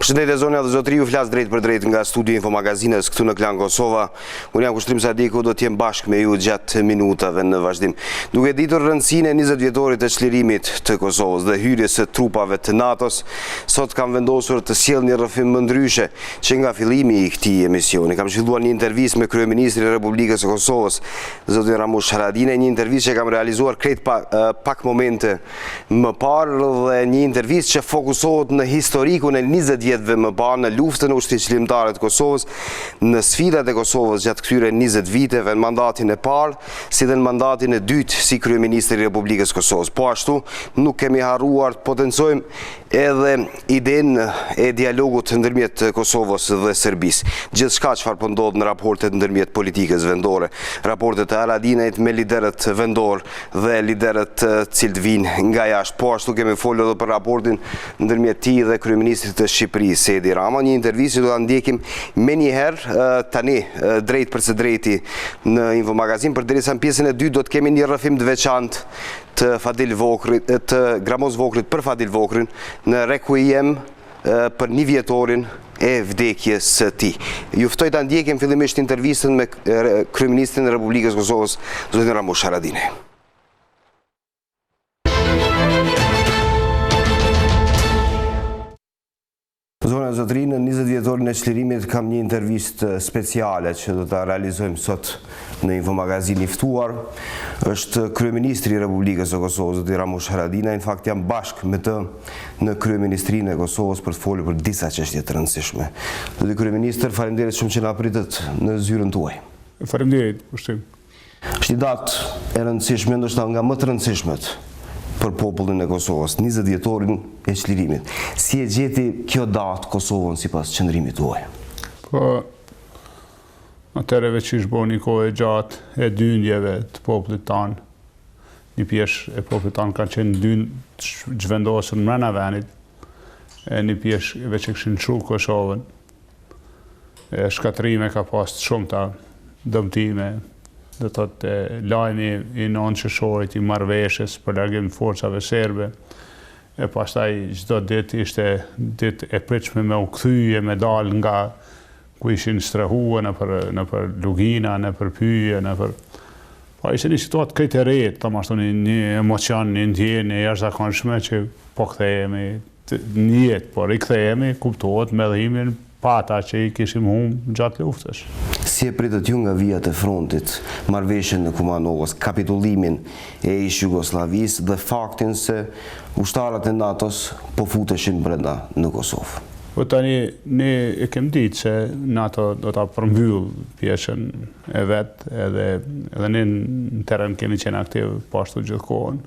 Përshëndetje zonja dhe zotëri, ju flas drejt për drejt nga studio Infomagazines këtu në Klan Kosova. Unë jam Kushtrim Sadiku, do t'jem bashkë me ju gjatë minutave në vazhdim. Duke ditur rëndësinë e 20 vjetorit të çlirimit të Kosovës dhe hyrjes së trupave të NATO-s, sot kam vendosur të sjell një rrëfim më ndryshe që nga fillimi i këtij emisioni. Kam zhvilluar një intervistë me kryeministrin e Republikës së Kosovës, zotin Ramush Haradinaj, një intervistë që kam realizuar krejt pak momente më parë dhe një intervistë që fokusohet në historikun e 20 vjetëve më parë, në luftën e ushtrisë çlirimtare të Kosovës, në sfidat e Kosovës gjatë këtyre 20 viteve, në mandatin e parë, si dhe në mandatin e dytë si kryeministri i Republikës së Kosovës. Po ashtu, nuk kemi harruar të potencojmë edhe idenë e dialogut ndërmjet Kosovës dhe Serbisë. Gjithçka çfarë po ndodh në raportet ndërmjet politikës vendore, raportet e Haradinajt me liderët vendor dhe liderët cilët vinë nga jashtë. Po ashtu kemi folur edhe për raportin ndërmjet tij dhe kryeministrit të Shqipërisë, Edi Rama, një intervistë që do ta ndjekim më një herë tani drejt për së drejti në Infomagazin, përderisa në pjesën e dytë do të kemi një rrëfim të veçantë të Fadil Vokrit, të Gramoz Vokrit për Fadil Vokrin në requiem për 1 vjetorin e vdekjes së tij. Ju ftoj ta ndjekim fillimisht intervistën me kryeministrin e Republikës së Kosovës, zotin Ramush Haradinaj. Zona e zotëri, në 20 vjetorin e çlirimit kam një intervistë speciale që do ta realizojmë sot në Infomagazin. I ftuar është kryeministri i Republikës së Kosovës, zoti Ramush Haradinaj. Në fakt jam bashkë me të në kryeministrinë e Kosovës për të folur për disa çështje të rëndësishme. Zoti kryeministër, faleminderit shumë që na pritët në zyrën tuaj. Faleminderit, Kushtrim. Është një datë e rëndësishme, ndoshta nga më të rëndësishmet për popullin e Kosovës, 20 vjetorin e çlirimit. Si e gjeti kjo datë Kosovën sipas qëndrimit tuaj? Po, atëherë veç ish bo një kohë e gjatë e dyndjeve të popullit tanë. Një pjesë e popullit tanë kanë qenë dyndë që vendosën mrena venit, e një pjesë veç e këshin çu Kosovën. Shkatrime ka pas shumë ta dëmtime, dhe thotë lajmi i 9 qershorit i marrëveshjes për largim forcave serbe, e pastaj çdo ditë ishte ditë e pritshme me u kthye, me dal nga ku ishin strehue nëpër lugina, nëpër pyje, Po ishte një situatë krejt e re, domethënë një emocion, një ndjenjë e jashtëzakonshme që po kthehemi në jetë, por i kthehemi, kuptohet me dhimbjen pa ata që i kishim humbur gjatë luftës. Si e pritët ju nga vijat e frontit, marrëveshjen në Kumanovës, kapitullimin e ish Jugosllavisë dhe faktin se ushtarët e NATO-s po futeshin brenda në Kosovë? Po tani ne e kemi ditë se NATO do ta përmbyll pjesën e vet, edhe ne në terren kemi qenë aktiv po ashtu gjithkohën.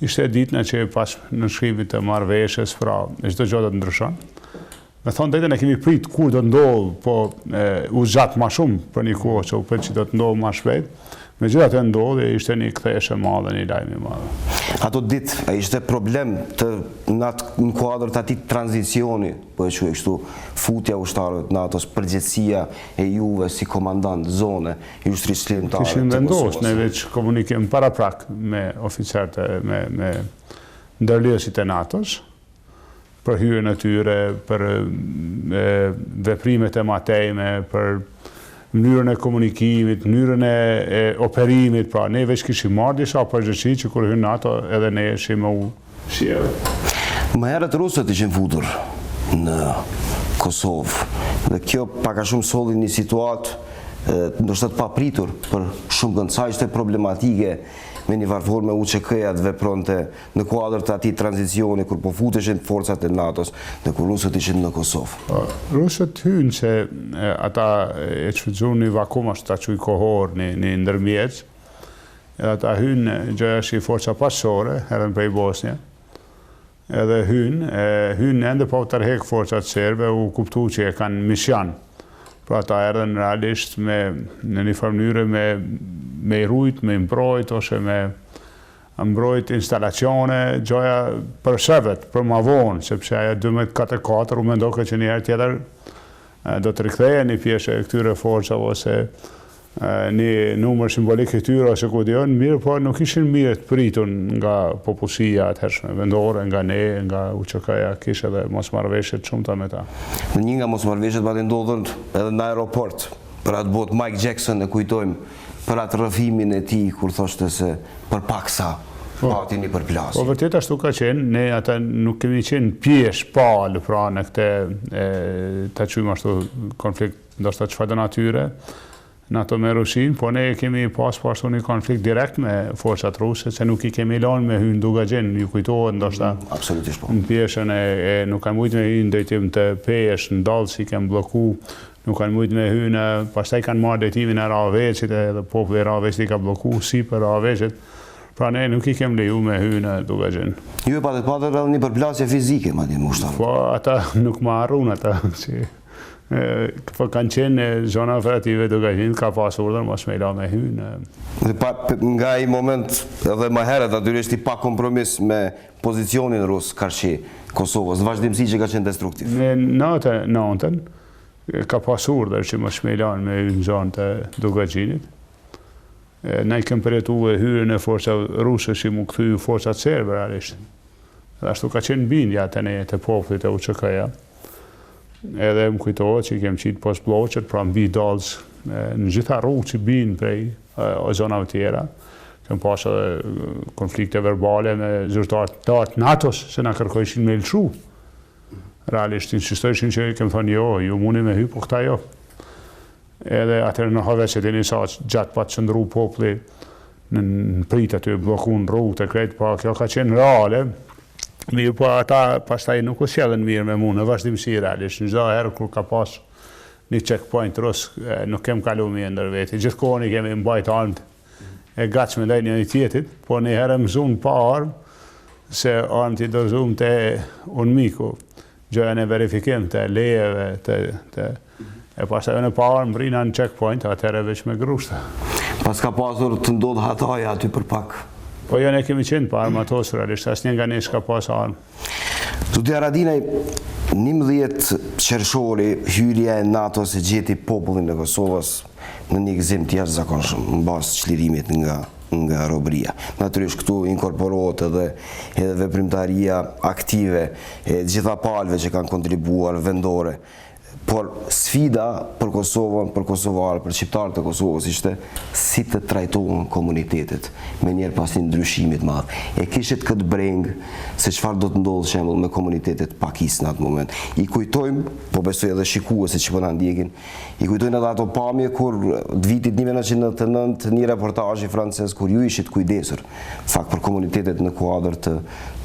Ishte ditën që pas nënshkrimit të marrëveshjes, pra çdo gjë do të ndryshon. Me thonë drejtën e kemi prit kur do ndodhë, po u zgjat ma shumë për një kohë që u prit që do të ndodhë ma shpejt. Megjithatë ndodhi e ishte një ktheshe madhe, një lajm i madh. Ato ditë, a ishte problem në kuadër të atij tranzicioni, po e quaj kështu, futja ushtarëve të NATO-s, përgjegjësia e juve si komandant zone i ushtrisë çlirimtare të Kosovës? Kishim vendosur ne veç komunikim paraprak me oficerët, me ndërlidhësit e NATO-s, për hyrjen e tyre, për veprimet e matejme, për mënyrën e komunikimit, mënyrën e operimit, pra ne veç kishim marrë disa përgjegjësi që kur hyn NATO edhe ne ishim u sjellë. Më herët rusët ishin futur në Kosovë dhe kjo pak a shumë solli një situatë ndoshta të papritur për shumë kënd, sa ishte problematike me një varfër me UÇK-ja të vepronte në kuadër të atij tranzicioni kur po futeshin forcat e NATO-s dhe kur rusët ishin në Kosovë. Rusët hynë se ata e çuxuan një vakum ashtu ta quaj kohor në ndërmjet. Edhe ata hynë gjëja si forca pasore, edhe prej Bosnjë. Edhe hynë ende pa u tërheq forcat serbe, u kuptu që e kanë mision. Pra ata erdhen realisht në një mënyrë me rujt, me mbrojt, ose me mbrojt instalacione, gjoja për shëvet, për ma vonë, sepse aja 1244, u mendoj që një herë tjetër do të rikthejen një pjesë e këtyre forcave ose një numër simbolik këtyre ose ku dion, mirë, po nuk ishin mirë të pritur nga popullsia atëhershme vendore, nga ne, nga UÇK-ja, kishte edhe mosmarrëveshje të shumta me ta. Në një nga mosmarrëveshjet madje ndodhën edhe në aeroport. Për atë botë Mike Jackson e kujtojmë për atë rrëfimin e tij kur thoshte se përpaksa pati një përplasje. Po vërtet ashtu ka qenë, ne ata nuk kemi qenë pjesë palë pra në këtë ta quajmë ashtu konflikt ndoshta çfarë natyre në ato me Rushin, po ne kemi pas ashtu një konflikt direkt me forcat ruse, se nuk I kemi lënë me hyn Dugagjen, ju kujtohet ndoshta. Absolutisht po. Në pjesën e nuk kanë mujtë me hyn drejtim të pesh, në dallsi kanë blloku, nuk kanë mujtë me hyn, pastaj kanë marrë drejtimin e Raveçit, edhe populli I Raveçit ka blloku sipër Raveçit. Pra ne nuk I kem leju me hyn Dugagjen. Ju e patët edhe një përplasje fizike, madje më ushtar. Po ata nuk më harrun ata që po kanë qenë zona operative Dugagjen, ka pas urdhër mos me la me hyn. Nga I moment edhe më herët natyrisht I pa kompromis me pozicionin rus karshi Kosovës, vazhdimsi që ka qenë destruktiv. Në natën ka pas urdhër që mos me la me hyn zonë të Dugagjenit. Ne I kem përjetuar hyrjen e forcave ruse që mu kthy forcat serbe realisht. Dhe ashtu ka qenë bindja të popullit e UÇK-ja. Edhe më kujtohet që I kem qitë post bloqet, pra mbi dallës në gjitha rrugë që binë prej zonave tjera. Kem pas edhe konflikte verbale me zyrtarët NATO-s se na kërkojshin me lëshu. Realisht insistojshin që kem thonë jo, ju mundi me hy, po këta jo. Edhe atëherë në Haveçet e një sa gjatë pa të qëndru populli në prit aty bllokun rrugë të krejt, po kjo ka qenë reale. Mirë, po ata pastaj nuk u sjellën mirë me mua në vazhdimsi realisht. Çdo herë kur ka pas një checkpoint rus, nuk kem kalu mirë ndër veti. Gjithkohën I kemi mbajt armët e gatshme ndaj njëri tjetrit, po një herë mësuam pa armë se armët I dorëzuam te unmiku. Gjëja e verifikim të lejeve e pastaj në pa armë mbrina në checkpoint, atëherë veç me grushta. Pas ka pasur të ndodh hataja aty për pak. Po jo ne kemi qenë pa armatos realisht, asnjë nga ne s'ka pas armë. Tuti Haradinaj, 11 qershori hyrja e NATO-s e gjeti popullin e Kosovës në një gëzim të jashtëzakonshëm në bazë çlirimit nga robëria. Natyrisht këtu inkorporohet edhe veprimtaria aktive e gjitha palëve që kanë kontribuar vendore. Por sfida për Kosovën, për kosovarë, për shqiptarët e Kosovës ishte si të trajtohen komunitetet me njerë pas një ndryshimit madh. E kishit këtë brengë se çfarë do të ndodhë shembull me komunitetet pakis në atë moment. I kujtojmë, po besoj edhe shikuesit që po na ndjekin, I kujtojnë edhe ato pamje kur të vitit 1999 një reportazh I francez kur ju ishit kujdesur fakt për komunitetet në kuadër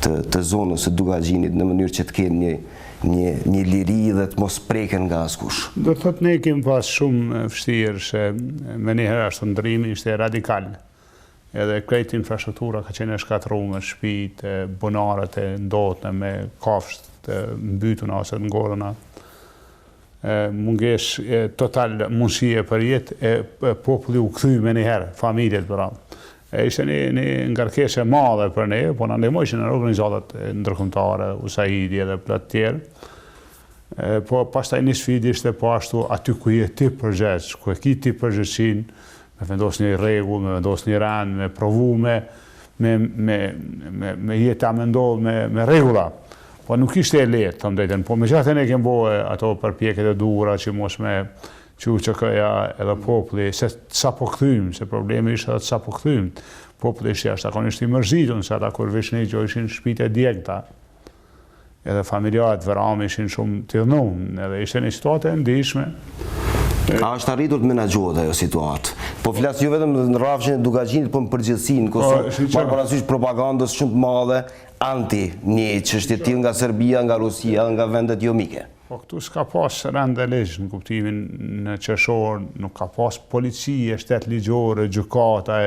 të zonës së Dugagjenit në mënyrë që të kenë një liri dhe të mos preken nga askush. Do të thotë ne kemi pas shumë vështirë se me njëherë ashtu ndrimi ishte radikal. Edhe krejt infrastruktura ka qenë e shkatruar, shtëpitë, bunarët e ndotna me kafshë të mbytuna ose të ngorëna. Munges total mundësie për jetë e populli u kthy me njëherë, familjet për radhë. Ishte një ngarkesë e madhe për ne, po na ndihmojshin në organizatat ndërkombëtare, USAID edhe plot tjerë. Po pastaj një sfidë ishte po ashtu aty ku je ti përgjegjës, ku e ki ti përgjegjësinë, me vendos një rregull, me vendos një rand, me provu me jeta mendov me rregulla. Po nuk ishte e lehtë, thëmë drejtën, po megjithatë ne kemi bërë ato përpjekjet e duhura që mos me UÇK-ja edhe populli, se sa po kthym, se problemi ishte edhe sa po kthym. Populli ishte jashtëzakonisht I mërzitur, se ata kur vishin gjojshin shtëpitë e djegta. Edhe familjarët Veram ishin shumë të dhënë, edhe ishte një situatë e ndihshme. A është arritur të menaxhohet ajo situatë? Po flas jo vetëm në rrafshin e Dugagjenit, po në përgjithësi në Kosovë, marr parasysh propagandës shumë të madhe anti një çështje të tillë nga Serbia, nga Rusia, nga vendet jo mike. Po këtu s'ka pas rend e ligj në kuptimin në qershor, nuk ka pas policie, shtet ligjore, gjykata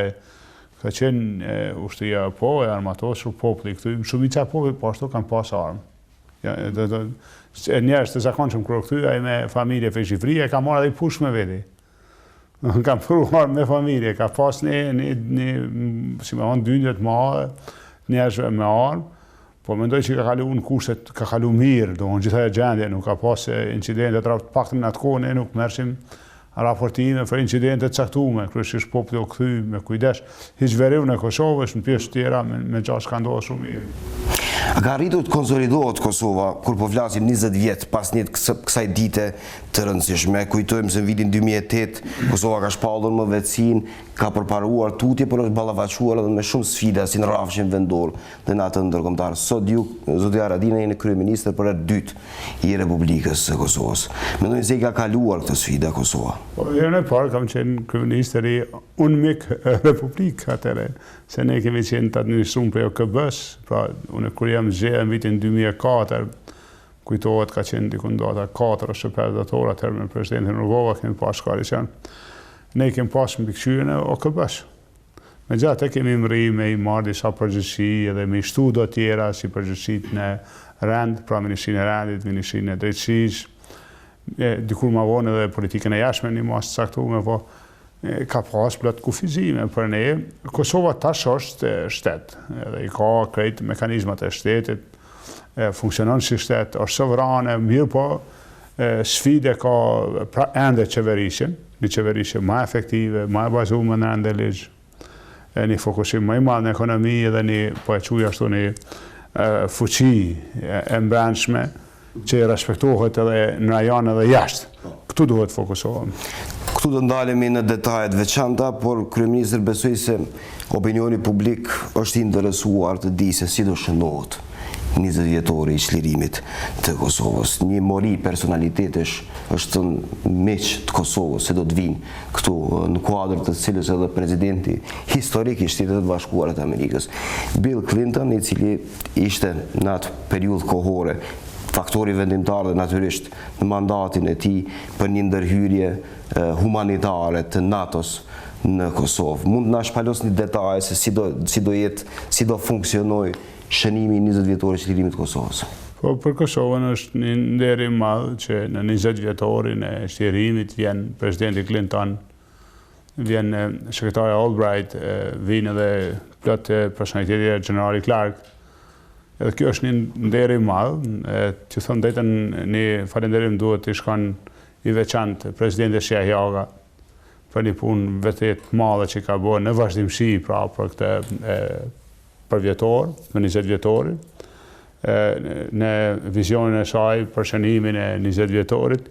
ka qenë ushtria po e armatosur populli këtu, shumica e popullit po ashtu kanë pas armë. Njerëz të zakonshëm kur kthye ai me familje fe Shqipëria ka marrë edhe push me veti. Kam pruar me familje, ka pas një si më thon dyndje të madhe, njerëzve me armë, Po mendoj që ka kalu në kushtet, ka kalu mirë, do në gjitha e gjendje, nuk ka pas incidentet, paktën në atë kohë ne nuk merrshim raportime për incidentet caktume, kryesisht populli u kthy me kujdes. Hiç veriu në Kosovë, në pjesë tjera me gjatë ka ndodhur shumë mirë. A ka arritur të konsolidohet Kosova, kur po flasim 20 vjet pas një kësaj dite të rëndësishme? Kujtojmë se në vitin 2008 Kosova ka shpallur më vetësinë, ka përparuar tutje, por është ballavaçuar edhe me shumë sfida si në rrafshin vendor dhe në atë ndërkombëtar. Sot ju, zoti Haradinaj, jeni kryeminist për herë dytë i Republikës së Kosovës. Mendoni se i ka kaluar këtë sfida Kosova? Po herën e parë kam qenë kryeminist i unë mik Republikë atëre, se ne kemi qenë të administruar për OKB-s, pra unë kur jam zgjedhur në vitin 2004, kujtohet ka qenë dikun data 4 ose 5 dator atëherë me presidentin Rugova kemi pas koalicion. Ne kemi pas mbikëqyrjen e OKB-s. Megjithatë kemi mri me i marrë disa përgjegjësi edhe me shtudo tjera si përgjegjësitë në rend, pra Ministrinë e Rendit, Ministrinë e Drejtësisë, dikur ma vonë edhe politikën e jashtme një mas të caktuar, po ka pas plot kufizime për ne. Kosova tash është shtet, edhe i ka krejt mekanizmat e shtetit, funksionon si shtet, është sovrane, mirë po sfide ka pra ende qeverisjen, një qeverisje ma efektive, ma e bazuar në ende ligj, një fokusim ma i madh në ekonomi edhe një, po e quaj ashtu, një fuqi e mbrëmshme që i respektohet edhe në rajon edhe jashtë. Këtu duhet fokusohem. Këtu do ndalemi në detajet veçanta, por kryeministri besoj se opinioni publik është interesuar të di se si do shënohet 20 vjetori i çlirimit të Kosovës. Një mori personalitetesh është meq të Kosovës se do të vinë këtu në kuadër të cilës edhe presidenti historik i Shtetit Bashkuar të Amerikës, Bill Clinton, i cili ishte në atë periudhë kohore faktori vendimtar dhe natyrisht në mandatin e tij për një ndërhyrje humanitare të NATO-s në Kosovë. Mund të na shpalosni detaje se si do funksionoj shënimi i 20 vjetorit të çlirimit të Kosovës? Po për Kosovën është një nder i madh që në 20 vjetorin e çlirimit vjen presidenti Clinton, vjen sekretari Albright, vjen edhe plot personalitete, generali Clark. Edhe kjo është një nder i madh, që thon drejtën një falënderim duhet të shkon i veçantë presidentit Shehjaga për një punë vërtet madhe që ka bërë në vazhdimsi pra për këtë për vjetor, në 20 vjetorin, në vizionin e saj për shënimin e 20 vjetorit,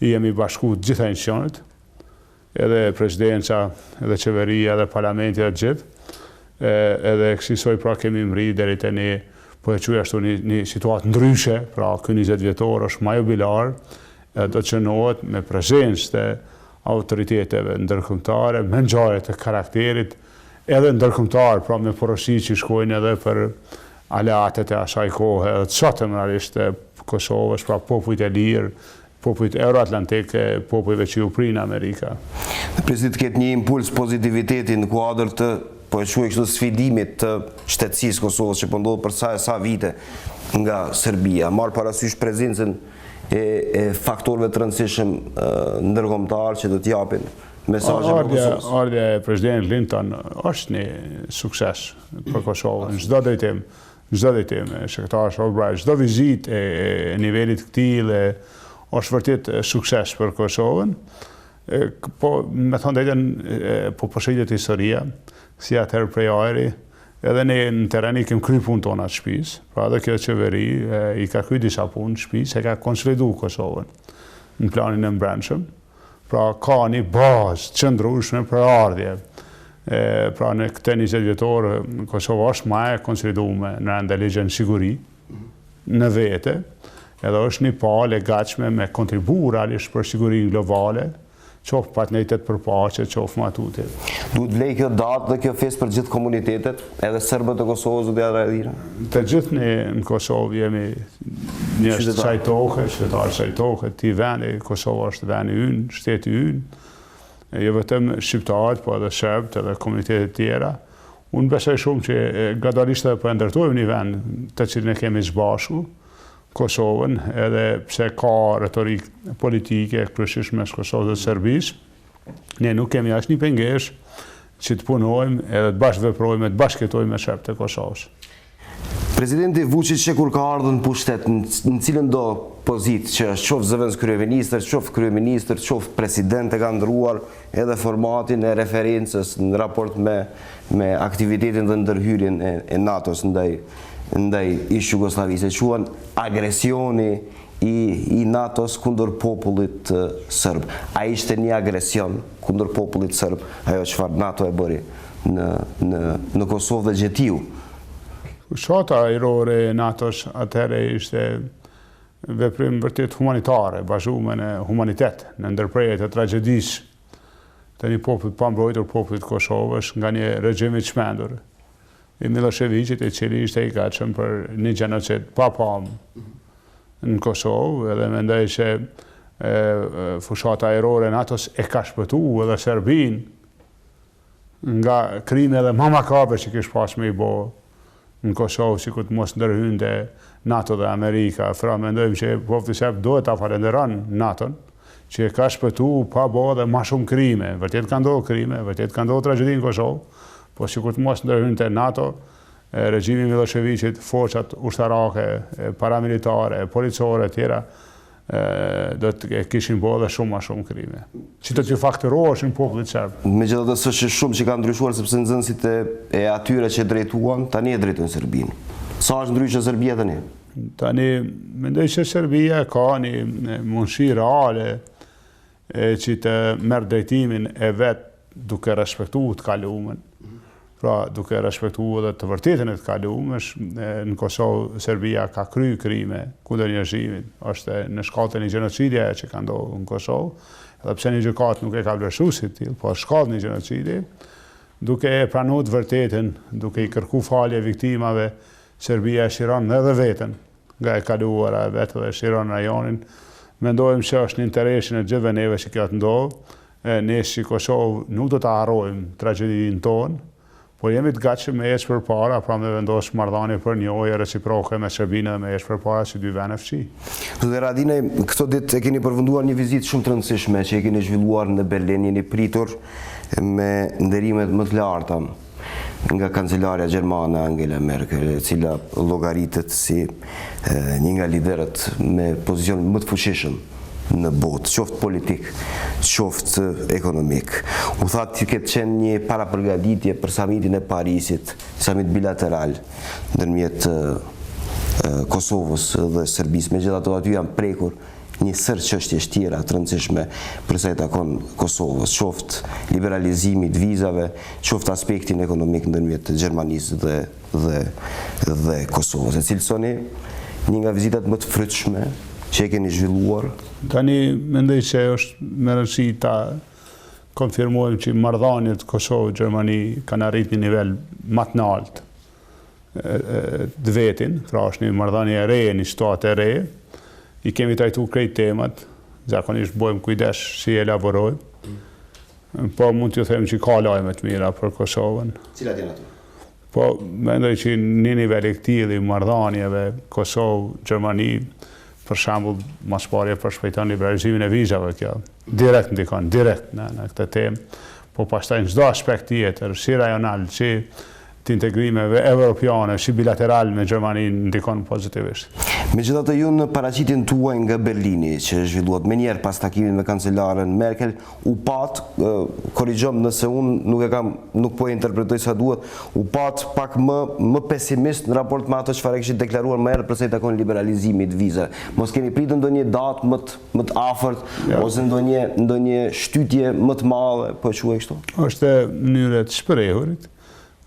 i jemi bashku gjitha institucionet, edhe presidenca, edhe qeveria, edhe parlamenti, edhe gjithë, edhe kësaj pra kemi mri deri te një, po e quaj ashtu një situatë ndryshe, pra ky 20 vjetor është më jubilar, do të qënohet me prezencë të autoriteteve ndërkombëtare, me ngjarje të karakterit, edhe ndërkombëtar, pra me porosi që shkojnë edhe për aleatet e asaj kohe, edhe të sotëm realisht Kosovës, pra popujt e lirë, popujt euroatlantik, popujve që u prinë Amerika. Prezident ketë një impuls pozitiviteti në kuadër të po e quaj kështu sfidimit të shtetësisë Kosovës që po ndodh për sa vite nga Serbia, marr parasysh prezencën e faktorëve të rëndësishëm ndërkombëtar që do të japin mesazhe për Kosovës. Ardha e presidentit Clinton është një sukses për Kosovën. Çdo drejtim, sekretari Albright, çdo vizitë e nivelit të tillë është vërtet sukses për Kosovën. Po me thonë drejtën, po përshëndet historia, si atëherë prej ajri, edhe ne në terren i kemi kry punë tona të shtëpisë, pra edhe kjo qeveri i ka kry disa punë të shtëpisë, e ka konsoliduar Kosovën në planin e mbrëmshëm. Pra ka një bazë qëndrueshme për ardhje. Pra në këtë 20 vjetor, Kosova është më e konsoliduar në rend ligjën siguri në vete, edhe është një palë e gatshme me kontribuar realisht për sigurinë globale, qoftë partneritet për paqe, qoftë matutje. Duhet vlej kjo datë dhe kjo festë për gjithë komunitetet, edhe serbët e Kosovës dhe Haradinaj? Të gjithë ne në Kosovë jemi njerëz të kësaj toke, qytetarë të kësaj toke, ti vendi, Kosova është vendi ynë, shteti ynë, jo vetëm shqiptarët, po edhe serbët, edhe komunitetet tjera. Unë besoj shumë që gradualisht po e ndërtojmë një vend të cilin e kemi së bashku, Kosovën, edhe pse ka retorik politike kryesisht mes Kosovës dhe Serbisë, ne nuk kemi asnjë pengesë që të punojmë edhe të bashkëveprojmë, të bashkëjetojmë me serbët e Kosovës. Presidenti Vučić që kur ka ardhur në pushtet, në cilën do pozitë që është qoftë zëvendës kryeministër, qoftë kryeministër, qoftë president e ka ndruar edhe formatin e referencës në raport me aktivitetin dhe ndërhyrjen e NATO-s ndaj ish Jugosllavisë, e quhen agresioni i NATO-s kundër popullit sërb. A ishte një agresion kundër popullit sërb, ajo çfarë NATO e bëri në Kosovë dhe Gjetiu? Fushata ajrore e NATO-s atëherë ishte veprim vërtet humanitare, bazhuar në humanitet, në ndërprerje të tragjedisë të një populli pa mbrojtur, popullit Kosovës, nga një regjim i çmendur i Miloševićit, i cili ishte i gatshëm për një gjenocid pa pamë në Kosovë, edhe mendoj që fushata ajrore e NATO-s e ka shpëtuar edhe Serbinë nga krime edhe më makabre që kishte pas me i bë në Kosovë, si ku të mos ndërhynte NATO dhe Amerika. Fra mendojmë që populli serb duhet ta falenderon NATO-n, që e ka shpëtuar pa bë edhe më shumë krime. Vërtet ka ndodhur krime, vërtet ka ndodhur tragjedi në Kosovë, po sikur të mos ndërhynte NATO, regjimi i Miloševićit, forcat ushtarake, paramilitare, policore e tjera, do të kishin bërë edhe shumë më shumë krime. Që të fakturoheshin popullit serb. Megjithatë s'është shumë që ka ndryshuar, sepse nxënësit e atyre që drejtuan tani e drejtojnë Serbinë. Sa është ndryshe Serbia tani? Tani mendoj që Serbia ka një mundësi reale që të merr drejtimin e vet duke respektuar të kaluamën. Pra, duke respektuar edhe të vërtetën e të kaluamës, në Kosovë Serbia ka kryer krime kundër njerëzimit, është në shkallën e një gjenocidi që ka ndodhur në Kosovë, edhe pse një gjykatë nuk e ka vlerësuar si tillë, po është shkallë një gjenocidi, duke e pranuar të vërtetën, duke i kërkuar falje viktimave, Serbia e shiron edhe veten nga e kaluara e vet dhe shiron rajonin. Mendojmë se është në interesin e gjithëve neve që kjo të ndodhë, ne si Kosovë nuk do të harrojmë tragjedinë tonë, po jemi të gatshëm me ecë përpara, pra me vendosë marrëdhënie për një ujë reciproke me Serbinë dhe me ecë përpara si dy vende fqi. Zoti Haradinaj, këto ditë e keni përfunduar një vizitë shumë të rëndësishme që e keni zhvilluar në Berlin, jeni pritur me nderimet më të larta nga kancelarja gjermane Angela Merkel, e cila llogaritet si një nga liderët me pozicion më të fuqishëm në botë, qoftë politik, qoftë ekonomik. U thatë që ketë qenë një parapërgatitje për samitin e Parisit, samit bilateral ndërmjet Kosovës dhe Serbisë. Megjithatë aty janë prekur një sër çështjesh tjera të rëndësishme për sa i takon Kosovës, qoftë liberalizimi të vizave, qoftë aspektin ekonomik ndërmjet Gjermanisë dhe Kosovës. E cilësoni një nga vizitat më të frytshme që e keni zhvilluar? Tani mendoj se është me rëndësi ta konfirmojmë që marrëdhëniet Kosovë-Gjermani kanë arrit një nivel më të lartë të vetin, pra është një marrëdhënie e re, një situatë e re. I kemi trajtuar krejt temat, zakonisht bëjmë kujdes si elaborojmë, po mund t'ju them që ka lajme të mira për Kosovën. Cilat janë ato? Po mendoj që një nivel i këtij marrëdhënieve Kosovë-Gjermani, për shembull, mas pari përshpejton liberalizimin e vizave kjo. Direkt ndikon, direkt në këtë temë, po pastaj në çdo aspekt tjetër, si rajonal, si të integrimeve evropiane, si bilateral me Gjermaninë ndikon pozitivisht. Megjithatë ju në paraqitjen tuaj nga Berlini, që zhvilluat menjëherë pas takimit me kancelaren Merkel, u pat, korrigjom nëse unë nuk po e interpretoj sa duhet, u pat pak më pesimist në raport me ato çfarë kishit deklaruar më herët për sa i takon liberalizimit vizave. Mos keni pritur ndonjë datë më të afërt, ose ndonjë shtytje më të madhe, po e quaj kështu? Është mënyrë të shprehurit.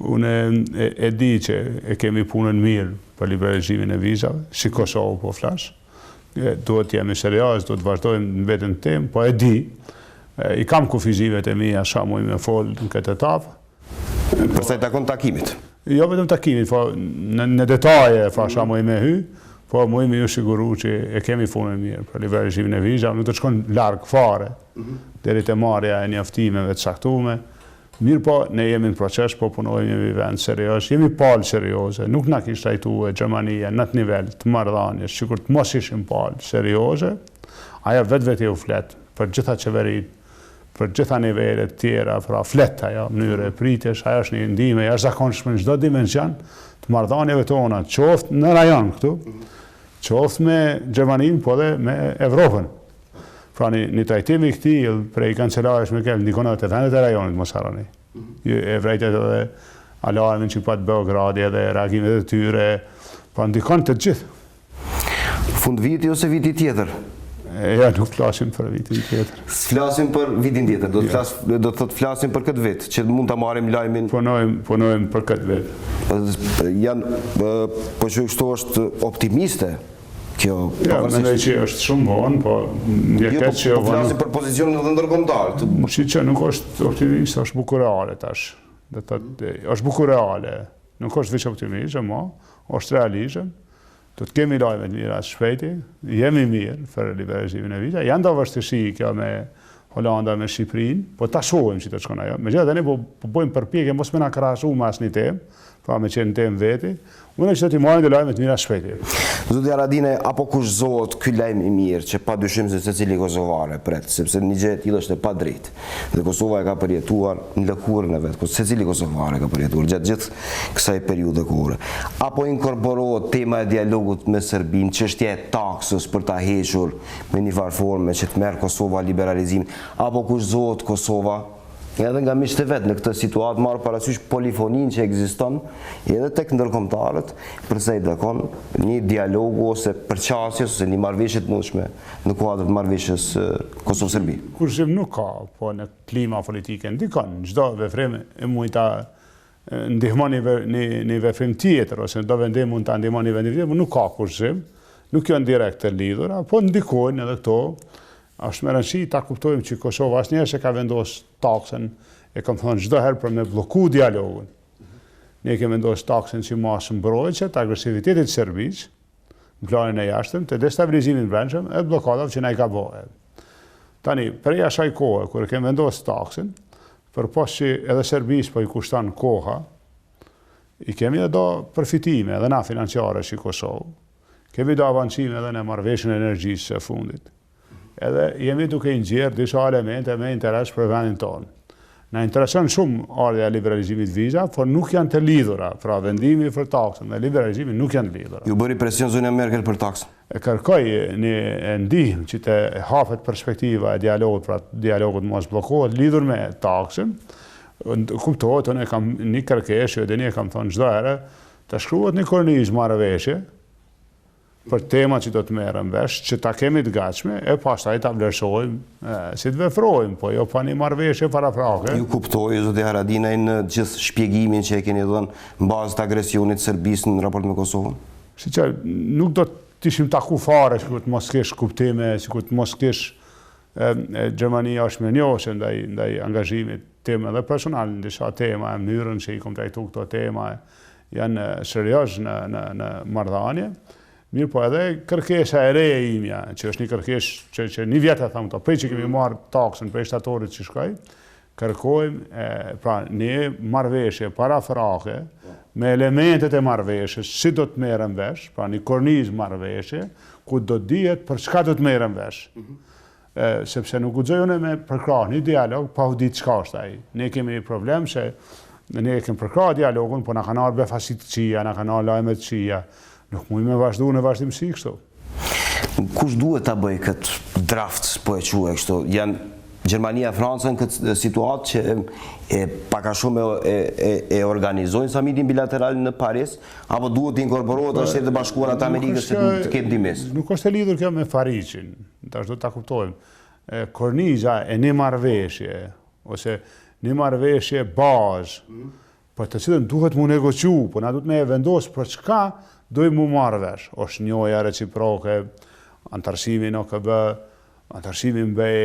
Unë e di që e kemi punën mirë për liberalizimin e vizave, si Kosovë po flas. Duhet jemi serioz, duhet vazhdojmë në vetën temë, po e di, i kam kufizimet e mia sa muj me fol në këtë etapë. Për sa i takon takimit? Jo vetëm takimit, po në detaje sa muj me hy, po muj me ju siguru që e kemi punën mirë për liberalizimin e vizave, nuk të shkon larg fare, deri te marrja e njoftimeve të caktuara. Mirë po, ne jemi në proces, po punojmë, jemi vend serios, jemi palë serioze, nuk na kishte trajtuar Gjermania në atë nivel të marrëdhënies, sikur të mos ishim palë serioze, ajo vetë u flet për gjitha qeveritë, për gjitha nivelet tjera, pra fletta, ja, mënyre pritjesh, ajo është një ndihmë e jashtëzakonshme në çdo dimension të marrëdhënieve tona, qoftë në rajon këtu, qoftë me Gjermaninë, po edhe me Evropën. Pra një trajtim i këtij prej kancelares Merkel ndikon edhe te vendet e rajonit, mos harroni. E vrejtet edhe alarmin që pat Beogradi edhe reagimet e tyre, pra ndikon të gjithë. Fund viti ose viti tjetër? Ja, nuk flasim për vitin tjetër. Flasim për vitin tjetër, do të thotë flasim për këtë vit, që mund ta marrim lajmin. Punojmë për këtë vit. Po që kështu është optimiste? Kjo mendoj që është shumë vonë, po ndjeket që po flasim për pozicionin edhe ndërkombëtar. Që nuk është optimist, është bukurale tash. Është bukurale, nuk është veç optimizëm, është realizëm. Do të kemi lajme të mira shpejti, jemi mirë për liberalizimin e vizave. Janë do vështirësi kjo me Holanda, me Shqipërinë, po ta shohim që të shkon ajo. Megjithatë ne po bëjmë përpjekje mos më na krahasu me asnjë temë, pra me qenë temë veti. Unë që të marrim lajme të mira shpejti. Zoti Haradinaj, apo kushtohet ky lajm i mirë që padyshim se secili kosovare pret, sepse një gjë e tillë është e padrejtë. Dhe Kosova e ka përjetuar në lëkurën e vet, po secili kosovare ka përjetuar gjatë gjithë kësaj periudhe kohore. Apo inkorporohet tema e dialogut me Serbinë, çështja e taksës për ta hequr me një farë forme që të merr Kosova liberalizimin, apo kushtohet Kosova edhe nga miqtë e vet në këtë situatë marrë parasysh polifoninë që ekziston edhe tek ndërkombëtarët përsa i takon një dialogu ose përqasjes ose një marrëveshje të mundshme në kuadër të marrëveshjes Kosovë-Serbi. Kurrëzim nuk ka, po në klima politike ndikon çdo veprim e mund ta ndihmon një veprim tjetër ose do vendim mund ta ndihmon një vend tjetër, por nuk ka kurrëzim, nuk janë direkt të lidhura, po ndikojnë edhe këto. Është më rëndësi ta kuptojmë që Kosova asnjëherë se ka vendosur taksën, e kam thënë çdo herë për me blloku dialogun. Ne kemi vendosur taksën si masë mbrojtëse të agresivitetit të Serbisë, në planin e jashtëm, të destabilizimit brendshëm e bllokadave që na i ka bërë. Tani, prej asaj kohe, kur kemi vendosur taksën, përpos që edhe Serbisë po i kushton koha, i kemi edhe përfitime edhe na financiare si Kosovë. Kemi do avancime edhe në marrëveshjen e energjisë së fundit. Edhe jemi duke i nxjerrë disa elemente me interes për vendin tonë. Na intereson shumë ardha e liberalizimit viza, por nuk janë të lidhura. Pra vendimi për taksën dhe liberalizimi nuk janë të lidhura. Ju bëri presion zonja Merkel për taksën? E kërkoj një ndihmë që të hapet perspektiva e dialogut, pra dialogut mos bllokohet lidhur me taksën. Kuptohet, unë kam një kërkesë, edhe ne kam thënë çdo herë, të shkruhet një kornizë marrëveshje për tema që do të merrem vesh, që ta kemi të gatshme, e pastaj ta vlerësojmë si të vepërojmë, po jo pa një marrëveshje parafrake. Ju kuptoj, zoti Haradinaj, në gjithë shpjegimin që e keni dhënë në bazë të agresionit Serbisë në raport me Kosovën? Siç nuk do të ishim taku fare, sikur të mos kesh kuptime, sikur të mos kesh Gjermania është më njohur ndaj angazhimit tim edhe personal në disa tema, mënyrën që i kom trajtuar këto tema janë serioz në marrëdhënie. Mirë po edhe kërkesa e re e imja, që është një kërkesë që një vjetë e thamë të prej që kemi marrë taksën prej shtatorit që shkaj, kërkojmë pra një marrëveshje parafrake me elementet e marrëveshjes, si do të merrem vesh, pra një kornizë marrëveshje, ku do dihet për çka do të merrem vesh. Sepse nuk guxoj unë me përkrah një dialog pa u ditë çka është ai. Ne kemi një problem se ne kemi përkrah dialogun, po na kanë ardhur befasit të qija, na kanë ardhur lajme të qija. Nuk mund me vazhdu në vazhdimësi kështu. Kush duhet ta bëjë këtë draft, po e quaj kështu? Janë Gjermania e Franca në këtë situatë që pak a shumë e organizojnë samitin bilateral në Paris, apo duhet të inkorporohet në Shtetet e Bashkuara të Amerikës që të ketë ndihmës? Nuk është e lidhur kjo me Parisin, tash do ta kuptojmë. Korniza e një marrëveshje ose një marrëveshje bazë, për të cilën duhet mu negociu, po na duhet me e vendosë për çka dojmë mu marrë vesh. Është njohja reciproke, antarësimi në OKB, antarësimi mbej,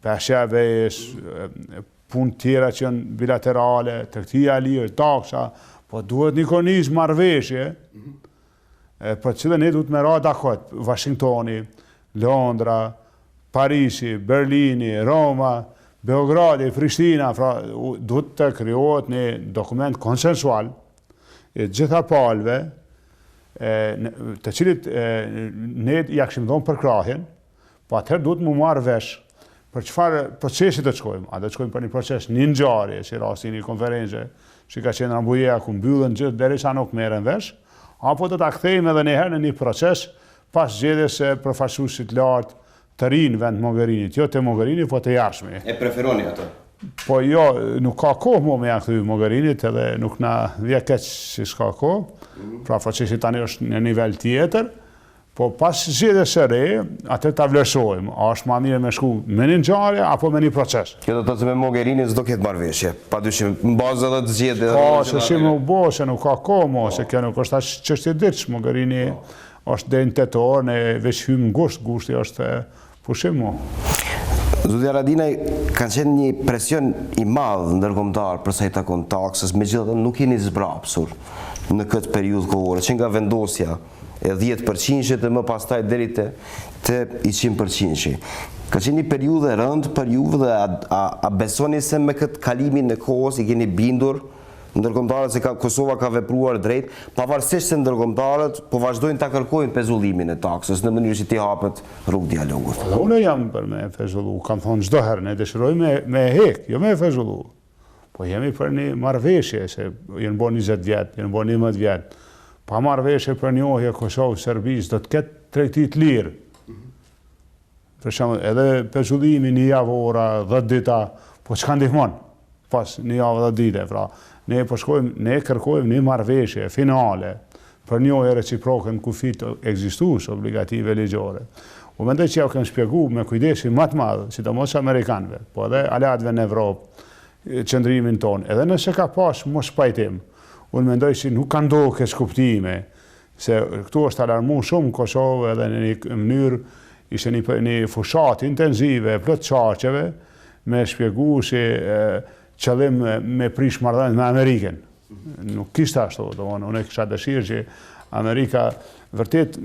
peshja vejës, punë tjera që janë bilaterale, të këtia lirë, taksa, po duhet një kornizë marrëveshje, për cilën ne duhet me ra dakot, Washingtoni, Londra, Parisi, Berlini, Roma, Beogradi, Prishtina, duhet të krijohet një dokument konsensual e gjitha palëve, të cilit ne ja kishim dhënë përkrahjen, po atëherë duhet mu marrë vesh për çfarë procesi do të shkojmë? A do të shkojmë për një proces një ngjarje, si rasti një konferencë që ka qenë Rambujeja ku mbyllen gjithë derisa nuk merren vesh, apo do ta kthejmë edhe një herë në një proces pas zgjedhjes së përfaqësuesit lart të rinë vend Mogherinit, jo të Mogherini, po të jashtme. E preferoni ato? Po jo, nuk ka kohë me ja kthy Mogherinit edhe nuk na vjen keq si s'ka kohë. Pra procesi tani është në nivel tjetër, po pas zgjedhjes së re, atë ta vlerësojmë, a është më mirë me shku me një ngjarje apo me një proces. Kjo do të thotë se me Mogherinit s'do ketë marrëveshje, padyshim, në bazë edhe të zgjedhjeve. Po, se si më u bë, se nuk ka kohë mo, se kjo nuk është as çështje ditësh, Mogherini është deri në tetor, ne veç hym ngusht, gushti është pushim mo. Zoti Haradinaj, ka qenë një presion i madh ndërkombëtar për sa i takon taksës, megjithatë nuk jeni zbrapsur në këtë periudhë kohore, që nga vendosja e 10% të më pastaj deri te 100%. Ka qenë një periudhë e rëndë për juve dhe a besoni se me këtë kalimin e kohës i keni bindur ndërkombëtarët se Kosova ka vepruar drejt, pavarësisht se ndërkombëtarët po vazhdojnë ta kërkojnë pezullimin e taksës në mënyrë që t'i hapet rrugë dialogut. Unë jam për me pezullu, kam thonë çdo herë, ne dëshirojmë me hek, jo me pezullu. Po jemi për një marrëveshje, se jenë bo 20 vjet, jenë bo 11 vjet. Pa marrëveshje për njohje Kosovë-Serbisë do të ketë tregti të lirë. Për shembull, edhe pezullimi një javë ora, 10 dita, po çka ndihmon pas një javë 10 dite, pra. Ne kërkojmë një marrëveshje finale për njohje reciproke në kufit ekzistues obligative ligjore. U mendoj që ja u kem shpjeguar me kujdesin më të madh, sidomos amerikanëve, po edhe aleatëve në Evropë, qëndrimin tonë. Edhe nëse ka pas mos pajtim, unë mendoj që nuk ka ndodhur keq kuptime, se këtu është alarmu shumë Kosovë edhe në një mënyrë ishte një fushat intenzive, plot çarqeve, me shpjegu që qëllim me prish marrëdhëniet me Amerikën. Nuk kishte ashtu, unë kisha dëshirë që Amerika vërtet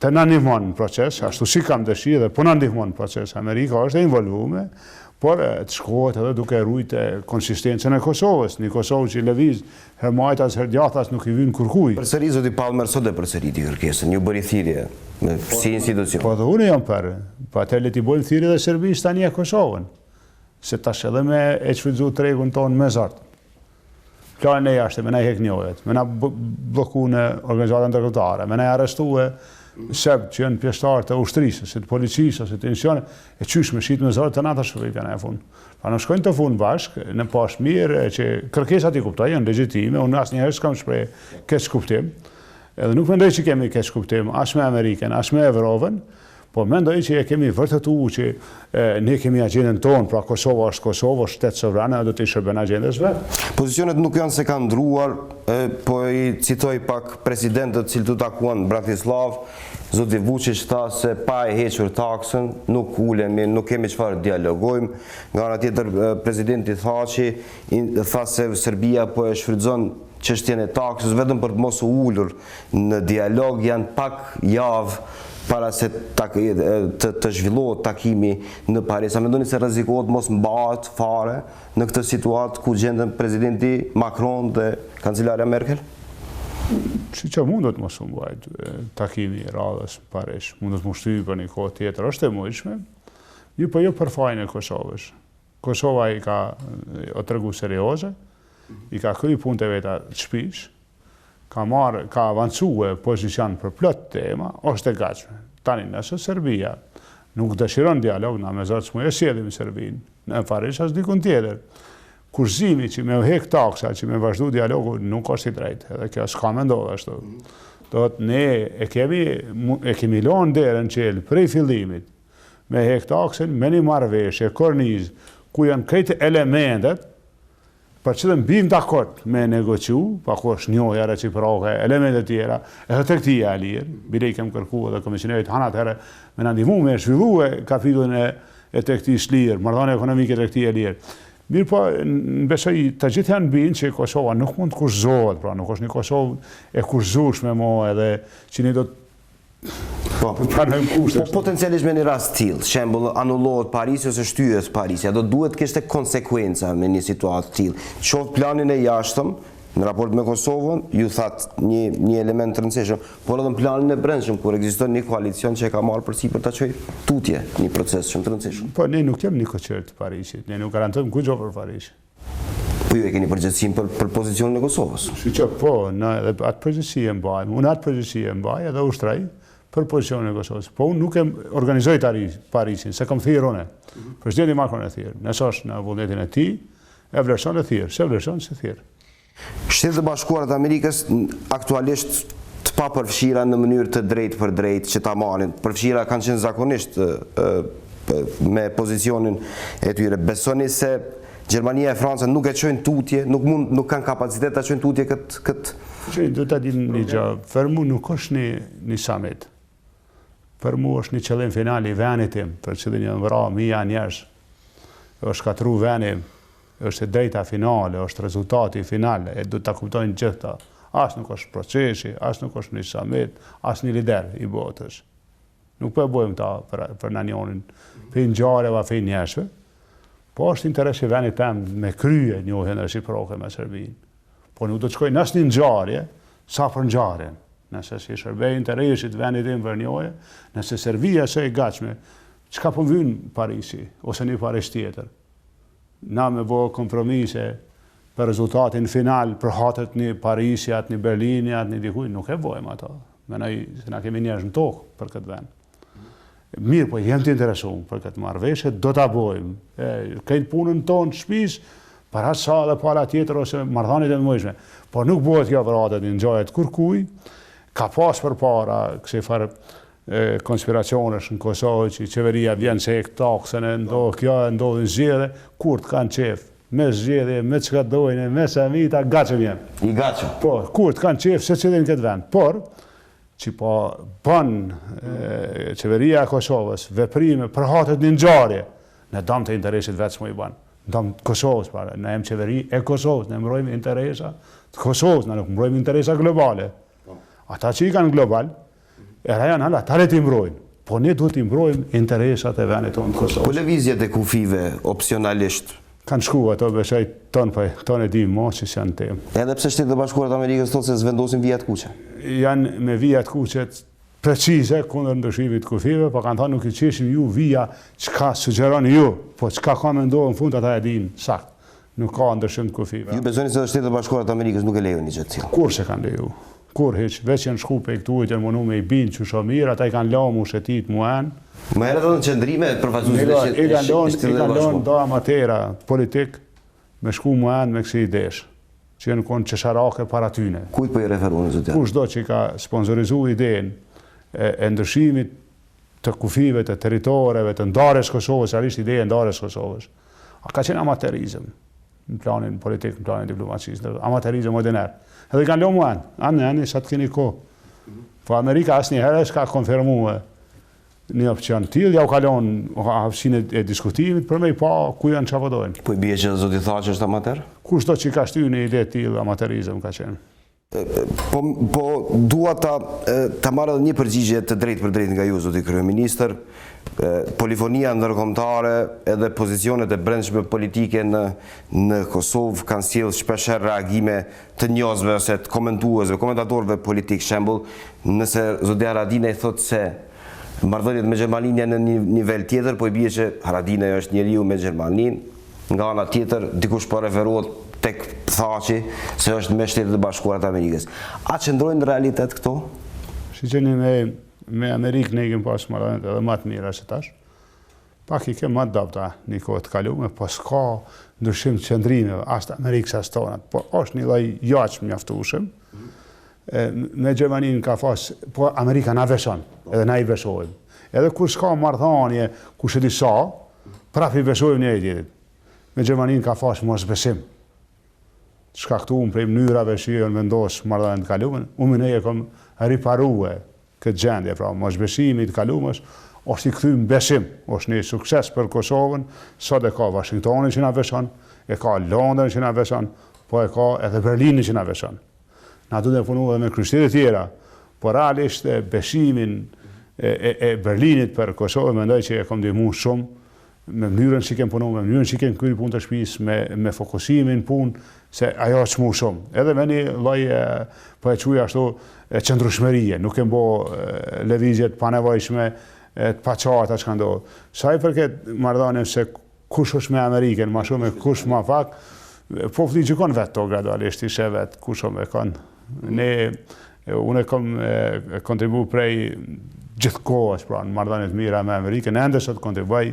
të na ndihmon në proces, ashtu si kam dëshirë dhe po na ndihmon në proces. Amerika është e involvuar, por të shkohet edhe duke ruajtur konsistencën e Kosovës, një Kosovë që lëviz herë majtas, herë djathtas nuk i vyn kurkuj. Përsëri zoti Palmer sot e përsëriti kërkesën, ju bëri thirrje si institucion. Po dhe unë jam për, po atë le t'i bëjmë thirrje dhe Serbisë tani e Kosovën. Se tash edhe me e çfrytzu tregun tonë me zart. Planin e jashtë, me na hek njohet, me na blloku në organizata ndërkombëtare, me na arrestue serb që janë pjesëtarë të ushtrisë, si të policisë, si të tensione, e qysh me shit me zart të nata shpërvipja në fund. Pa në shkojnë të fund bashkë, në pas mirë që kërkesat i kuptoj, janë legjitime, unë asnjëherë s'kam shpreh keq kuptim. Edhe nuk mendoj që kemi keq kuptim as me Amerikën, as me Evropën. Po mendoj që e kemi vërtetuar që ne kemi agjendën tonë, pra Kosova është Kosovë, është shtet sovran, do të shërben agjendës vet. Pozicionet nuk janë se kanë ndruar, po i citoj pak presidentët që të takuan në Bratislav, zoti Vučić tha se pa e hequr taksën, nuk ulemi, nuk kemi çfarë dialogojmë. Nga ana tjetër presidenti tha se Serbia po e shfrytëzon çështjen e taksës vetëm për të mos u ulur në dialog, janë pak javë para se të zhvillohet takimi në Paris. A mendoni se rrezikohet mos mbahet fare në këtë situatë ku gjenden presidenti Macron dhe kancelarja Merkel? Që mundet mos mbahet takimi i radhës në Paris, mundet mos shtyjë për një kohë tjetër, është e mundshme. Po jo për fajin e Kosovës. Kosova i ka o tregu serioze, i ka kryer punët e veta të shtëpisë, ka avancuar pozicion për plot tema, është e gatshme. Tani nëse Serbia nuk dëshiron dialog, na me zot s'mund e sjellim Serbinë në Paris as dikun tjetër. Kurzimi që me hek taksa, që me vazhdu dialogu nuk është i drejtë, edhe kjo s'ka me ndodhë ashtu. Do të ne e kemi lënë derën qelë prej fillimit me hek taksën, me një marrëveshje, kornizë, ku janë krejtë elementet për që dhe mbim dakord me negociu, pa ku është njohja reciproke, elementet tjera, edhe tregtia e lirë, bile i kem kërku edhe komisionerit hanat herë me na ndihmu me zhvilluar kapitullin e tregtisë lirë, marrëdhënie ekonomike tregtie e lirë. Mirë po, besoj të gjithë janë binë që Kosova nuk mund të kurzohet, pra nuk është një Kosovë e kurzueshme mo edhe që ne do të potencialisht me një rast tillë, shembull anullohet Parisi ose shtyhet Parisi, do duhet kishte konsekuenca me një situatë tillë. Qoftë planin e jashtëm, Në raport me Kosovën, ju thatë një element të rëndësishëm, por edhe në planin e brendshëm, kur ekziston një koalicion që e ka marrë përsi për ta çojë tutje një proces shumë të rëndësishëm. Po ne nuk jemi një koqër të Parisit, ne nuk garantojmë kur për Paris. Po ju e keni përgjegjësinë për pozicionin e Kosovës. Që po, në edhe atë përgjegjësi e mbajmë, unë atë përgjegjësi e mbaj edhe ushtraj për pozicionin e Kosovës. Po unë nuk e organizoj Parisin, se kam thirrë unë. Presidenti Macron e thirrë, nëse është në vullnetin e tij, e vlerëson e thirrë, se vlerëson se thirrë. Shtetet e Bashkuara të Amerikës aktualisht të papërfshira në mënyrë të drejtë për drejtë që ta marrin. Përfshira kanë qenë zakonisht me pozicionin e tyre. Besoni se Gjermania e Franca nuk e çojnë tutje, nuk kanë kapacitet ta çojnë tutje këtë. Do ta dinë një gjë, për mua nuk është një summit. Për mua është një qëllim final i venit tim, për cilin janë vrarë mijë njerëz. Është katru veni. Është drejta finale, është rezultati final, e du të kuptojnë gjitha. As nuk është procesi, as nuk është një summit, as një lider i botës. Nuk po e bojmë ta për në njonin, për ngjarjeve, për njerëzve, po është interes i vendit tem me krye njohjen reciproke me Serbinë. Po nuk do të shkojnë as një ngjarje, sa për ngjarjen. Nëse si shërbej interesit vendit tim për njohje, nëse Serbia se e gatshme, çka po vyn Parisi ose një Paris tjetër. Na me bo kompromise për rezultatin final, për hatët një Parisjat, një Berlinjat, një dikuj, nuk e bojmë ato. Menoj se na kemi njerëz në tokë për këtë vend. Mirë, po jem të interesuar për këtë marrëveshje, do ta bojmë. Këtë punën tonë shtëpis, para sa dhe para tjetër ose marrëdhëniet e mëjshme. Po nuk bëhet kjo vërtet në ngjarjet kurkuj, ka pas përpara kësaj farë konspiracionesh në Kosovë që qeveria vjen se e taksën e ndodhin zgjedhje, kur të kanë qef, me zgjedhje, me çka dojnë, me samita, gatshëm janë. I gatshëm. Po, kur të kanë qef se cilin këtë vend. Por, që po bën qeveria e Kosovës veprime për hatët një ngjarje, në dëm të interesit vetëm i bën. Dëm Kosovës, para, ne jemi qeveri e Kosovës, ne mbrojmë interesa të Kosovës, ne nuk mbrojmë interesa globale. Ata që i kanë global, e rajan hala, tale t'i mbrojnë, po ne duhet t'i mbrojmë interesat e vendit tonë Kosovës. Po lëvizjet e kufive, opsionalisht? Kanë shku ato, besoj, tonë e di mo që janë temë. Edhe pse Shtetet e Bashkuara të Amerikës thotë se zvendosin vijat kuqe? Janë me vijat kuqet precize kundër ndryshimit të kufive, po kanë thënë nuk i qeshim ju vija çka sugjeroni ju, po çka ka menduar në fund ata e dinë sakt. Nuk ka ndryshim të kufive. Ju besoni se Shtetet e Bashkuara të Amerikës nuk e lejojnë gjë të tillë? Kur se kanë leju? Kur hiç, veç janë shku pe këtu janë mënu me i bind që shumë mirë, ata i kanë lamu mu shetit muan. Më herët edhe në qendrime përfaqësuesit i kanë lënë do amatera politik me shku muan me kësi idesh, që janë konë qesharake para tyne. Kujt po i referuar zotja? Kushdo që ka sponsorizuar idenë e ndryshimit të kufive, të territoreve, të ndarjes Kosovës, realisht ideja e ndarjes Kosovës. A ka qenë amaterizëm në planin politik, në planin diplomacisë, amaterizëm ordiner. Edhe kanë lënë muan, anë sa të keni kohë. Po Amerika asnjëherë s'ka konfirmuar një opcion tillë, ja u kalon hapësinë e diskutimit për me i pa ku janë çfarë dojnë. Po i bie që zoti Thaçi është amater? Kushdo që ka shtyr një ide tillë, amaterizëm ka qenë. Po dua ta marrë edhe një përgjigje të drejtë për drejtë nga ju, zoti kryeministër. Polifonia ndërkombëtare edhe pozicionet e brendshme politike në Kosovë kanë sjellë shpeshherë reagime të njohësve ose të komentuesve, komentatorëve politik. Shembull, nëse zoti Haradinaj thotë se marrëdhëniet me Gjermaninë janë në një nivel tjetër, po i bie që Haradinaj është njeriu me Gjermaninë, nga ana tjetër dikush po referohet tek Thaçi se është me Shtetet e Bashkuara të Amerikës. A qëndrojnë në realitet këto? Shiqeni me Amerikë ne kemi pas marrëdhënie edhe më të mira se tash. Pak i kemë më dobta në kohë të kaluara, po s'ka ndryshim të qëndrimeve as të Amerikës as tonat, po është një lloj jaq mjaftueshëm. Me Gjermaninë ka pas, po Amerika na veson, edhe na i besojmë. Edhe kur s'ka marrëdhënie, kush e di sa, prapë i besojmë një tjetrit. Me Gjermaninë ka pas mosbesim. Shkaktuar prej mënyrave që janë vendos marrëdhëniet të kaluara, unë ne e kam riparuar këtë gjendje, pra mosbesimi i të kaluarës është i kthyer në besim, është një sukses për Kosovën, sot e ka Washingtonin që na beson, e ka Londrin që na beson, po e ka edhe Berlinin që na beson. Na duhet të punojmë edhe me kryeqytete tjera, por realisht besimin e Berlinit për Kosovën mendoj që e kam ndihmuar shumë me mënyrën që kem punu, me mënyrën që kem kryer punë të shtëpisë, me fokusimin punë, se ajo është më shumë. Edhe me një lloj po e quaj ashtu qëndrueshmërie, nuk kem bo lëvizje të panevojshme, të paqarta që ka ndodhur. Sa i përket marrëdhënies se kush është me Amerikën, më shumë kush më pak, populli gjykon vetë to gradualisht, ishe vetë kush me kanë. Unë kam kontribu prej gjithë kohës, pra në marrëdhënie të mira me Amerikën, ende sot kontribuaj,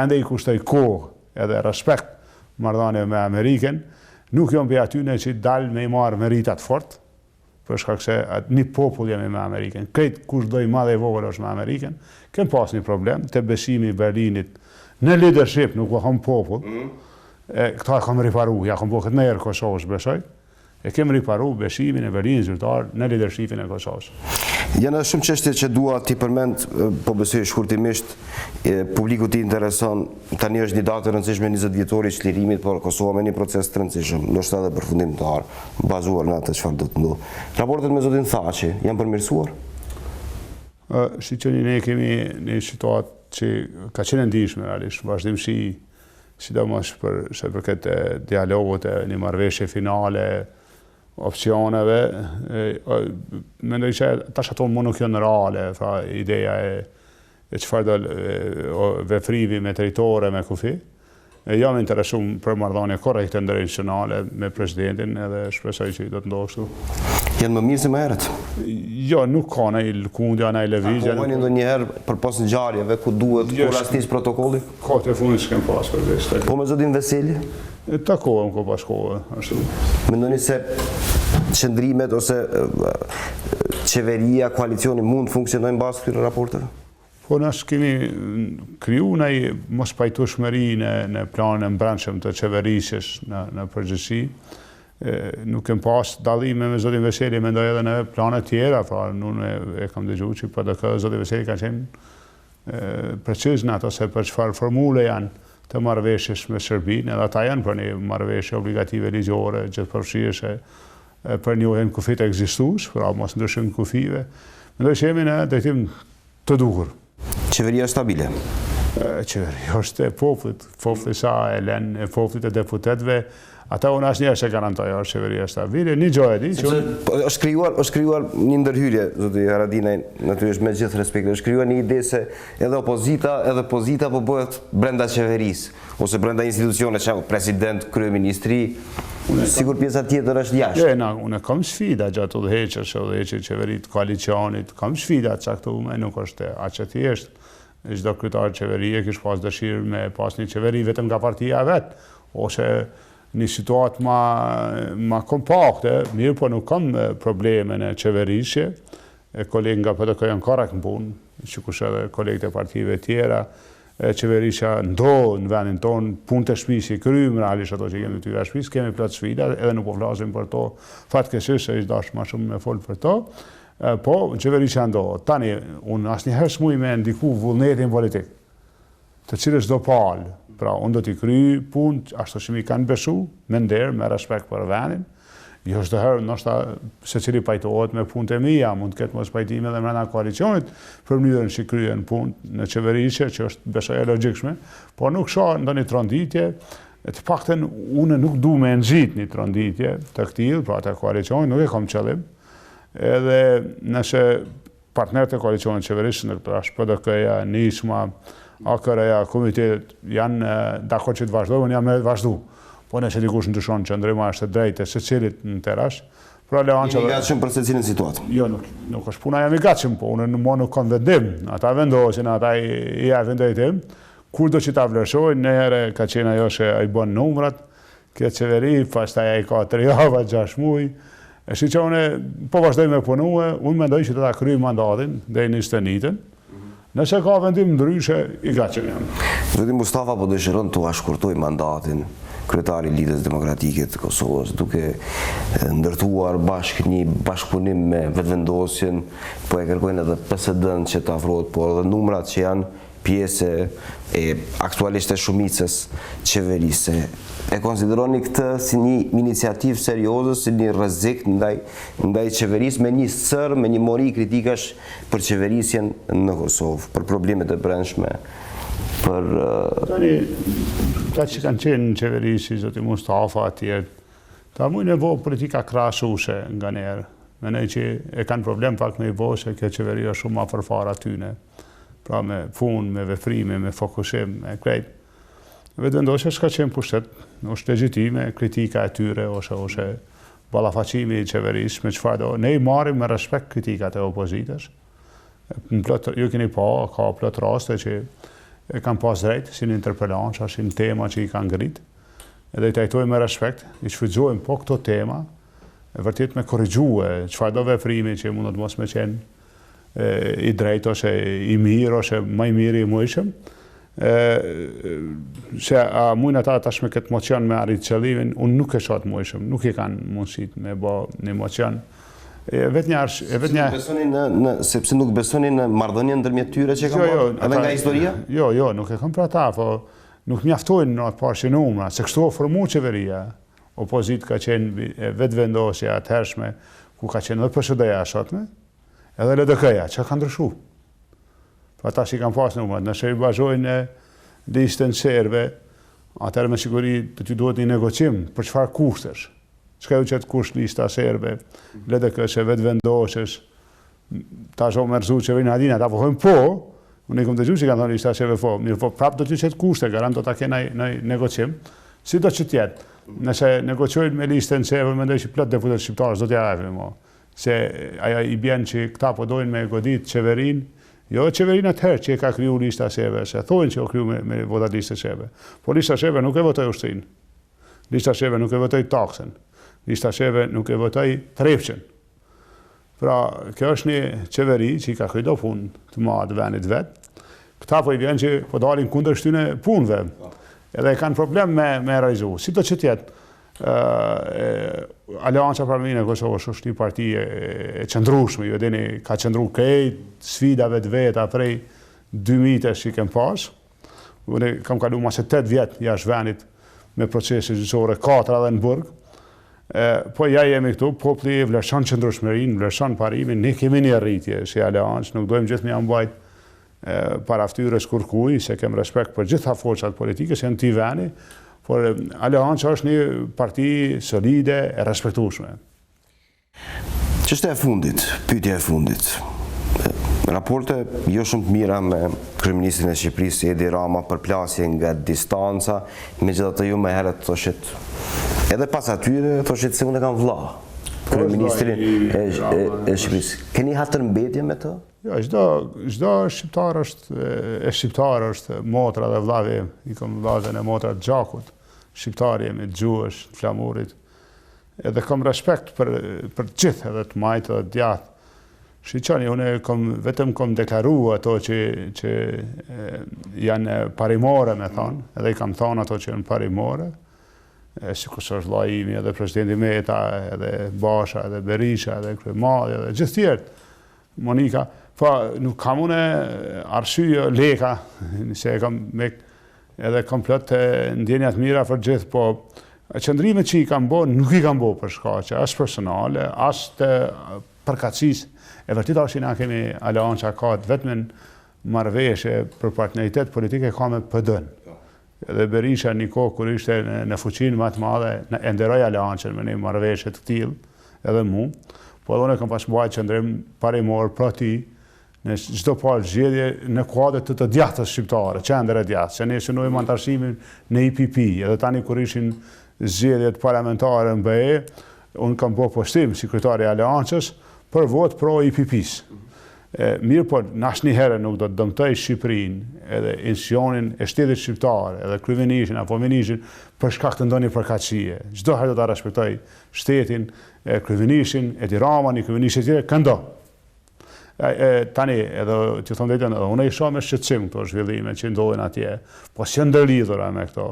ende i kushtoj kohë edhe respekt marrëdhënie me Amerikën, nuk jam për atyne që dalë me i marrë meritat fort, për shkak se një popull jemi me Amerikën. Këtë kush doj madhe i vogël është me Amerikën, kem pas një problem, të besimi i Berlinit në leadership, nuk kam popull, këta e kam riparu, ja kam po këtë merë Kosovës besoj, e kem riparu beshimin e Berlinit zyrtar në leadershipin e Kosovës. Janë shumë çështje që dua ti përmend, po besoj shkurtimisht, publiku ti intereson, tani është një datë e rëndësishme 20 vjetori i çlirimit, por Kosova me një proces të rëndësishëm, ndoshta edhe përfundimtar, bazuar në atë çfarë do të ndodhë. Raportet me zotin Thaçi janë përmirësuar? Shqipëni ne kemi një situatë që ka qenë ndihshme realisht, vazhdimsi, sidomos për këtë dialogut e një marrëveshje finale, opcioneve, mendoj që tash ato më nuk janë reale, fra ideja e çfarë do vefrimi me territore, me kufi. Jam interesum për marrëdhënie korrekte ndërkombëtare me presidentin edhe shpresoj që do të ndodhë kështu. Janë më mirë se më herët? Jo, nuk ka ndonjë lëkundje, ndonjë lëvizje. Apo ndonjëherë përpas ngjarjeve ku duhet ku rastis protokolli? Kohë të fundit s'kem pas për vetë. Po me zotin Veseli? Takohem ko pas kohë, ashtu. Mendoni se qëndrimet ose qeveria, koalicioni mund të funksionojnë bazë këtyre raporteve? Po nësë kemi kriju një mos pajtueshmëri në planën e brendshëm të qeverisjes në përgjithësi. Nuk kem pas dallime me zotin Veseli, mendoj edhe në planet tjera, pra unë e kam dëgjuar që PDK zotin Veseli ka qenë preciz në ato se për çfarë formule janë të marrëveshjes me Serbinë, edhe ata janë për një marrëveshje obligative ligjore, gjithëpërfshirëse për njohjen kufit ekzistues, pra mos ndryshim kufive. Mendoj që jemi në drejtim të duhur. Qeveria stabile? Qeveria është e popullit, populli sa e lën e popullit e deputetëve, ata unë asnjëherë se garantojnë është qeveria stabile, një gjë e di që është krijuar një ndërhyrje, zoti Haradinaj, natyrisht me gjithë respektin, është krijuar një ide se edhe pozita po bëhet brenda qeverisë ose brenda institucioneve, çka president, kryeministri, sigur pjesa tjetër është jashtë. Unë kam sfida gjatë udhëheqjes qeverit, koalicionit, kam sfida të caktuara, nuk është aq e thjeshtë. Çdo kryetar qeverie kish pas dëshirë me pas një qeveri vetëm nga partia vet, ose një situatë ma kompakte, mirë po nuk kam probleme në qeverisje, kolegë nga PDK janë korrekt në punë, sikurse edhe kolegët e partive tjera, qeverisja ndodh në vendin tonë, punë të shtëpisë i kryjmë, realisht ato që kemi ty në shtëpisë, kemi plot sfida, edhe nuk po flasim për to, fatkeqësisht se është dashur më shumë me fol për to, po qeverisja ndodh. Tani, unë asnjëherë s'muj me ndiku vullnetin politik, të cilës do palë. Pra, unë do t'i kryj punë, ashtu që mi kanë besu, me nder, me respekt për vendin. Jo çdo herë, ndoshta secili pajtohet me punët e mia, mund të ketë mos pajtime edhe brenda koalicionit për mënyrën që kryen punë në qeverisje, që është besoj e logjikshme, por nuk shoh ndonjë tronditje, të paktën unë nuk du me nxit një tronditje të këtij, pra të koalicionit, nuk e kam qëllim. Edhe nëse partnerët e koalicionit qeverisë në këtë rast PDK-ja, Nisma, AKR-ja, komitetet janë dakord që të vazhdojnë, janë me vazhdu. Po nëse dikush ndryshon qëndrima është e drejtë secilit në terash, pra levan që... Jemi gatshëm për secilin situatë? Jo, nuk është puna jam i gatshëm, po unë nuk kam vendim. Ata vendosin, ata i japin drejtim. Kur do që ta vlerësojnë, në herë ka qenë ajo që ai bën numrat, këtë qeveri, pastaj ai ka 3 java, 6 muaj. Si që unë po vazhdoj me punue, unë mendoj që do ta kryej mandatin deri në 21-ën. Nëse ka vendim ndryshe, i gatshëm jam. Zoti Mustafa po dëshiron t'u shkurtoj mandatin kryetari i Lidhjes Demokratike të Kosovës, duke ndërtuar bashkë një bashkëpunim me vetëvendosjen, po e kërkojnë edhe PSD-n që të afrohet, por edhe numrat që janë pjesë e aktualisht e shumicës qeverisë. E konsideroni këtë si një iniciativë serioze, si një rrezik ndaj qeverisë, me një sër, me një mori kritikash për qeverisjen në Kosovë, për problemet e brendshme Tani, ta që kanë qenë në qeveri si zoti Mustafa atje, ta mu nevo politika krahasuese nga njerë. Menej që e kanë problem pak me i bo se kjo qeveri është shumë ma përfara tyne. Pra me punë, me veprime, me fokusim, me krejt. Vetëvendosja s'ka qenë pushtet, është legjitime, kritika e tyre, ose ballafaqimi i qeverisë me çfarë do. Ne i marrim me respekt kritikat e opozitës. Ju keni pa, ka plot raste që e kanë pas drejt, si në interpelancë, si në tema që i kanë ngrit. Edhe i trajtojmë me respekt, i shfrytëzojmë po këto tema, e vërtet me korrigjue çfarë do veprimi që mund të mos me qenë i drejt ose i mirë ose më i miri i mujshëm. Se a mujnë ata tash me këtë mocion me arrit qëllimin, unë nuk e shoh të mujshëm, nuk i kanë mundësit me bë një mocion. Sepse nuk besoni në marrëdhënien ndërmjet tyre që kanë bërë, edhe nga historia? Jo, nuk e kam për ata, po nuk mjaftojnë në atë parë numra, se kështu formu qeveria. Opozit ka qenë vetëvendosja të hershme, ku ka qenë edhe PSD-ja shotme, edhe LDK-ja, që ka ndryshu. Ata që i kanë pas numrat, nëse i bazojnë listën serbe, atëherë me siguri të ty duhet një negocim për çfarë kushtesh. Çka ju qëtë kusht lista serbe, LDK-se, vetëvendosjes, ta shumë mërzu që vejnë Haradinaj, ta pohojnë po, unë i kom të gjuhë që kanë thonë lista serbe po, mirë po prapë do t'ju qëtë kushte, garant do t'a kena në negocim, si do që tjetë. Nëse negociojnë me listën serbe, mendoj që plot deputet shqiptarës do t'ja afim, se aja i bjen që këta po dojnë me godit qeverin, jo qeverin atëherë që e ka kriju lista serbe, se thojnë që o kriju me votat lista serbe. Po lista serbe nuk e votoj ushtrin, lista serbe nuk e votoj taksën, lista serbe nuk e votoj trepqen. Pra, kjo është një qeveri që i ka kriju punë të madh vendit vetë, këta po i bjen që po dalin kundër shtyne punëve. Edhe kanë problem me realizu. Si do që tjetë, Aleanca Parlamine e Kosovës është një parti e qëndrueshme, ju edheni ka qëndru krejt sfidave të veta prej 2000-ës që kem pas. Unë kam kalu mase 8 vjetë jashtë vendit me procese gjyqësore 4 edhe në burg. Po ja jemi këtu, populli vlerëson qëndrueshmërinë, vlerëson parimin, ne kemi një rritje si Aleancë, nuk dojmë gjithë me ambajt para ftyrës kërkuj, se kem respekt për gjitha forcat politike, se në t'i veni, por Aleanca është një parti solide e respektueshme. Çështja e fundit, pyetja e fundit. Raporte jo shumë të mira me kryeministrin e Shqipërisë Edi Rama për plasje nga distanca, megjithatë ju më herët thoshit, edhe pas atyre thoshit se unë kam vlla. Kryeministrin e Shqipërisë. Keni hatërmbetje me të? Jo, çdo shqiptar është motra dhe vllavi, i kam vllazën e motra të gjakut, shqiptar jemi, gjuhësh, flamurit, edhe kam respekt për gjithë, edhe të majtë dhe djathtë. Shqiqani, unë vetëm kom deklaru ato që janë parimore, me thonë, edhe i kam thonë ato që janë parimore, si kusë është vllai imi, edhe presidenti Meta, edhe Basha, edhe Berisha, edhe Kryemadi, edhe gjithë tjertë, Monika, po nuk kam une arsye leka, se edhe kam plot ndjenjat mira për gjithë, po qëndrimet që i kam bo, nuk i kam bo për shkaqe, as personale, as të përkatësisë. E vërtet është që na kemi Aleanca ka vetëm marrëveshje për partneritet politike ka me PD-n. Edhe Berisha një kohë kur ishte në fuqinë më të madhe, e nderoi Aleancën me një marrëveshje të tillë, edhe mu, po edhe unë kam pas mbajtur qëndrim parimor pro ti në çdo palë zgjedhje në kuadër të djathtës shqiptare, qendër e djathtë, se ne synojmë antarësimin në IPP, edhe tani kur ishin zgjedhjet parlamentare në BE, unë kam bërë postim si kryetari i Aleancës për vot pro IPP-s. Mirë po, në asnjëherë nuk do të dëmtoj Shqipërinë, edhe institucionin e shtetit shqiptar, edhe kryeministrin apo ministrin për shkak të ndonjë përkatësie. Çdo herë do ta respektoj shtetin, kryeministrin, Edi Ramën, kryeministrin e tjerë këndo. Tani, edhe që thonë drejtën, edhe unë i shoh me shqetësim këto zhvillime që ndodhin atje, po si ndërlidhura me këto.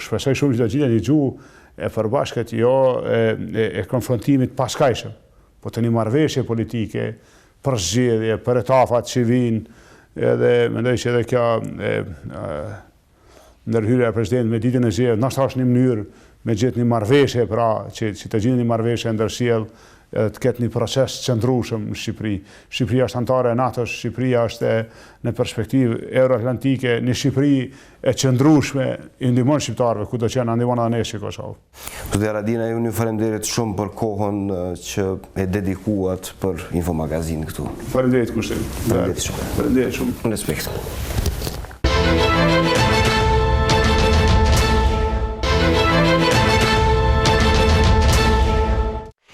Shpresoj shumë që do gjiten një gjuhë e përbashkët, jo e konfrontimit paskajshëm, po të një marrëveshje politike për zgjedhje, për etafat që vinë, edhe mendoj që edhe kjo ndërhyrja e presidentit me ditën e zgjedhjeve, ndoshta është një mënyrë me gjetë një marrëveshje, pra që të gjeni një marrëveshje ndërsjellë edhe të ketë një proces qëndrueshëm në Shqipëri. Shqipëria është anëtare e NATO-s, Shqipëria është në perspektivë euroatlantike, një Shqipëri e qëndrueshme i ndihmon shqiptarëve kudo që janë, ndihmon edhe ne si Kosovë. Zoti Haradinaj, unë ju falenderit shumë për kohën që e dedikuat për Infomagazin këtu. Faleminderit kushtim. Faleminderit shumë. Faleminderit shumë. Në respekt.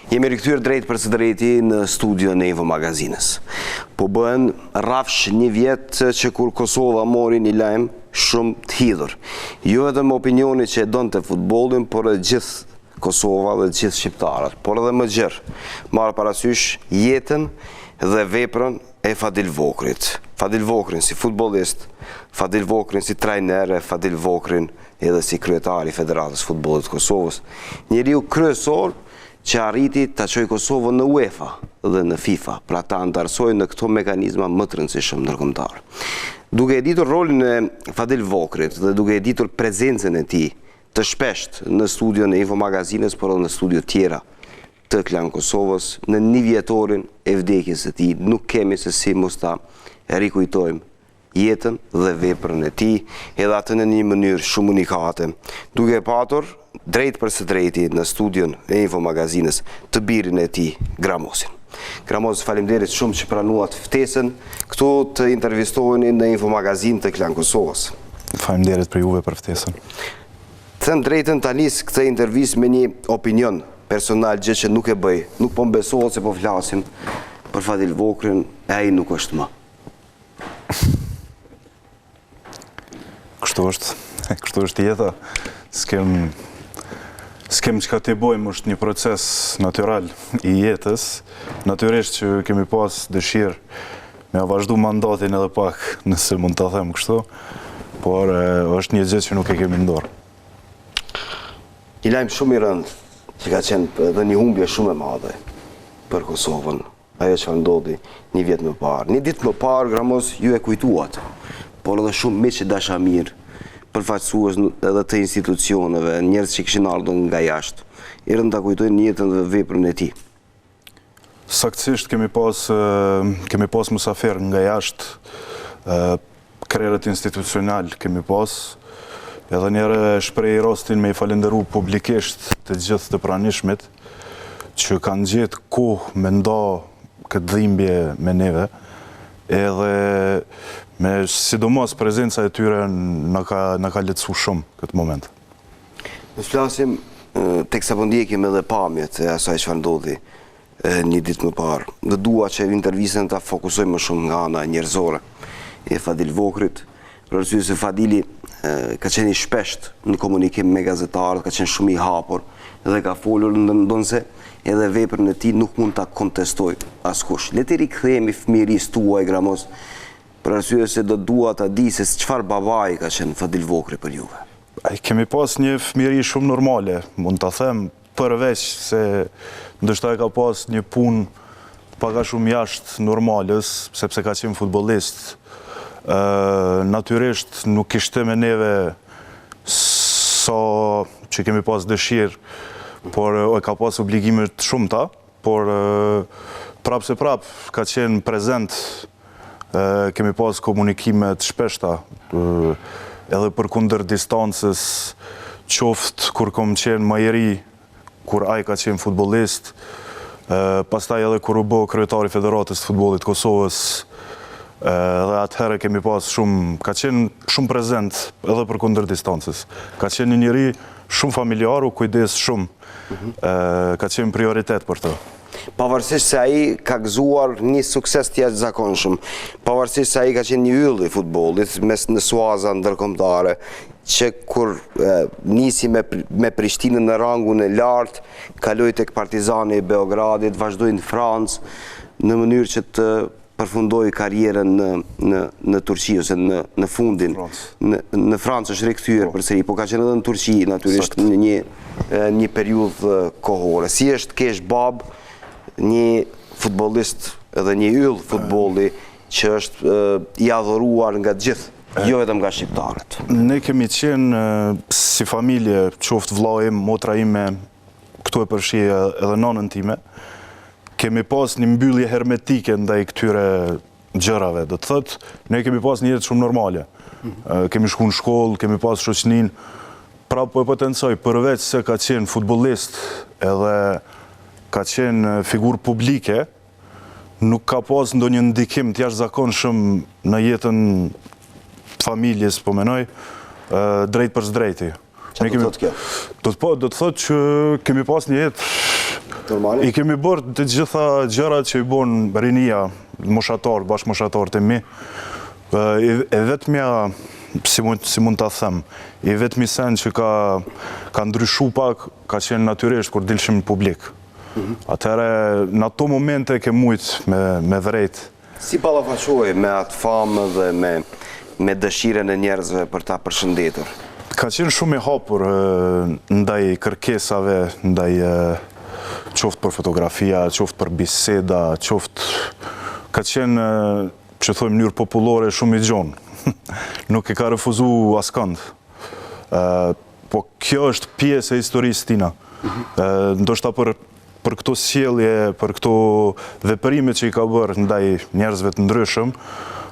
Jemi rikthyer drejt për së drejti në studion e Infomagazinës. Po bën rrafsh një vjet që kur Kosova mori një lajm shumë të hidhur. Jo vetëm opinioni që e donte futbollin, por edhe gjithë Kosova dhe gjithë shqiptarët, por edhe më gjerë. Marrë parasysh jetën dhe veprën e Fadil Vokrit. Fadil Vokrin si futbollist, Fadil Vokrin si trajner, Fadil Vokrin edhe si kryetari i Federatës Futbollit të Kosovës. Njeriu kryesor që arriti të çojë Kosovën në UEFA dhe në FIFA, pra ta antarësojë në këto mekanizma më të rëndësishëm ndërkombëtar. Duke e ditur rolin e Fadil Vokrit dhe duke e ditur prezencën e tij të shpesht në studion e Infomagazinës, por edhe në studio tjera të Klan Kosovës, në një vjetorin e vdekjes së tij, nuk kemi se si mos ta rikujtojmë jetën dhe veprën e tij, edhe atë në një mënyrë shumë unikate, duke patur drejt për së drejti në studion e Infomagazinës të birin e tij, Ramusin. Ramus, faleminderit shumë që pranuat ftesën këtu të intervistoheni në Infomagazin të Klan Kosovës. Faleminderit për juve për ftesën. Them drejtën ta nis këtë intervistë me një opinion personal, gjë që nuk e bëj. Nuk po mbesohet se po flasim për Fadil Vokrin, e ai nuk është më. Kështu është jeta. S'kem çka të bëjmë, është një proces natyral i jetës. Natyrisht që kemi pas dëshirë me vazhdu mandatin edhe pak, nëse mund ta them kështu, por është një gjë që nuk e kemi në dorë. Një lajm shumë i rëndë, që ka qenë edhe një humbje shumë e madhe për Kosovën, ajo që ndodhi një vjet më parë. Një ditë më parë, Ramus, ju e kujtuat, por edhe shumë miq dashamir, përfaqësues edhe të institucioneve, njerëz që kishin ardhur nga jashtë, i rënd ta kujtojnë jetën dhe veprën e tij. Saktësisht kemi pas mysafir nga jashtë, krerët institucional kemi pas, edhe njerë shprej rastin me i falenderu publikisht të gjithë të pranishmit, që kanë gjetë kohë me nda këtë dhimbje me neve, edhe me sidomos prezenca e tyre në ka lehtësu shumë këtë moment. Ne flasim teksa po ndjekim edhe pamjet e asaj çfarë ndodhi një ditë më parë. Dhe dua që intervistën ta fokusoj më shumë nga ana njerëzore e Fadil Vokrit, për arsye se Fadili ka qenë i shpesht në komunikim me gazetarët, ka qenë shumë i hapur dhe ka folur ndonse edhe veprën e tij nuk mund ta kontestoj askush. Le të rikthehemi fëmijërisë tuaj, Gramos, për arsye se do dua ta di se çfarë babai ka qenë Fadil Vokri për juve. Kemi pas një fëmijëri shumë normale, mund ta them, përveç se ndoshta ka pas një punë pak a shumë jashtë normalës, sepse ka qenë futbollist. Natyrisht nuk kishte me neve sa që kemi pas dëshirë, por ka pas obligime të shumta, por prap se prap ka qenë prezent, kemi pas komunikime të shpeshta, edhe për kundër distancës, qoftë kur kom qenë më i ri, kur ai ka qenë futbollist, pastaj edhe kur u bë kryetari i Federatës të Futbollit të Kosovës, dhe atëherë kemi pas ka qenë shumë prezent edhe për kundër distancës. Ka qenë një njeri shumë familjar, u kujdes shumë, ka qenë prioritet për të. Pavarësisht se ai ka gëzuar një sukses të jashtëzakonshëm, pavarësisht se ai ka qenë një yll i futbollit mes në suaza ndërkombëtare, që kur nisi me Prishtinën në rangun e lartë, kaloi tek Partizani i Beogradit, vazhdoi në Francë në mënyrë që të përfundoi karrierën në Turqi ose në fundin. Në Francë është rikthyer përsëri, po ka qenë edhe në Turqi natyrisht në një periudhë kohore. Si është kesh bab një futbollist edhe një yll futbolli që është i adhuruar nga gjithë, jo vetëm nga shqiptarët. Ne kemi qenë si familje, qoftë vlla im, motra ime, këtu e përfshi edhe nonën time, kemi pas një mbyllje hermetike ndaj këtyre gjërave. Do të thotë, ne kemi pas një jetë shumë normale. Kemi shku në shkollë, kemi pas shoqnin. Pra po e potencoj, përveç se ka qenë futbollist edhe ka qenë figurë publike, nuk ka pas ndonjë ndikim të jashtëzakonshëm në jetën familjes, po menoj, drejt për drejti. Çfarë do të thotë kjo? Do të thotë që kemi pas një jetë normale. I kemi bërë të gjitha gjërat që i bën rinia, moshatar, bashkëmoshatarët e mi. E vetmja, si mund ta them, i vetmi sen që ka ndryshu pak, ka qenë natyrisht kur dilshim në publik. Atëherë, në ato momente ke mujt me drejt. Si ballafaqohej me atë famë dhe me dëshirën e njerëzve për ta përshëndetur? Ka qenë shumë i hapur ndaj kërkesave, ndaj qoftë për fotografia, qoftë për biseda, ka qenë, që thojmë mënyrë popullore, shumë i gjonë. Nuk e ka refuzu askënd. Po kjo është pjesë e historisë tina. Ndoshta për këto sjellje, për këto veprime që i ka bërë ndaj njerëzve të ndryshëm,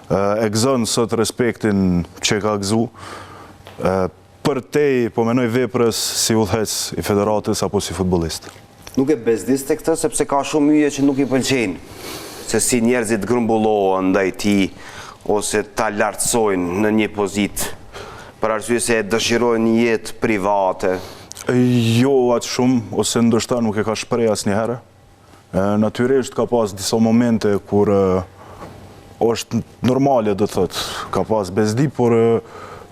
e gëzon sot respektin që ka gëzu, për tej, po menoj veprës si udhëhec i federatës apo si futbollist. Nuk e bezdiste këtë, sepse ka shumë myje që nuk i pëlqejnë, se si njerëzit grumbullohen ndaj tij ose ta lartësojnë në një pozitë, për arsye se e dëshirojnë një jetë private. Jo atë shumë, ose ndoshta nuk e ka shpreh asnjëherë. Natyrisht ka pas disa momente kur është normale, do thotë, ka pas bezdi, por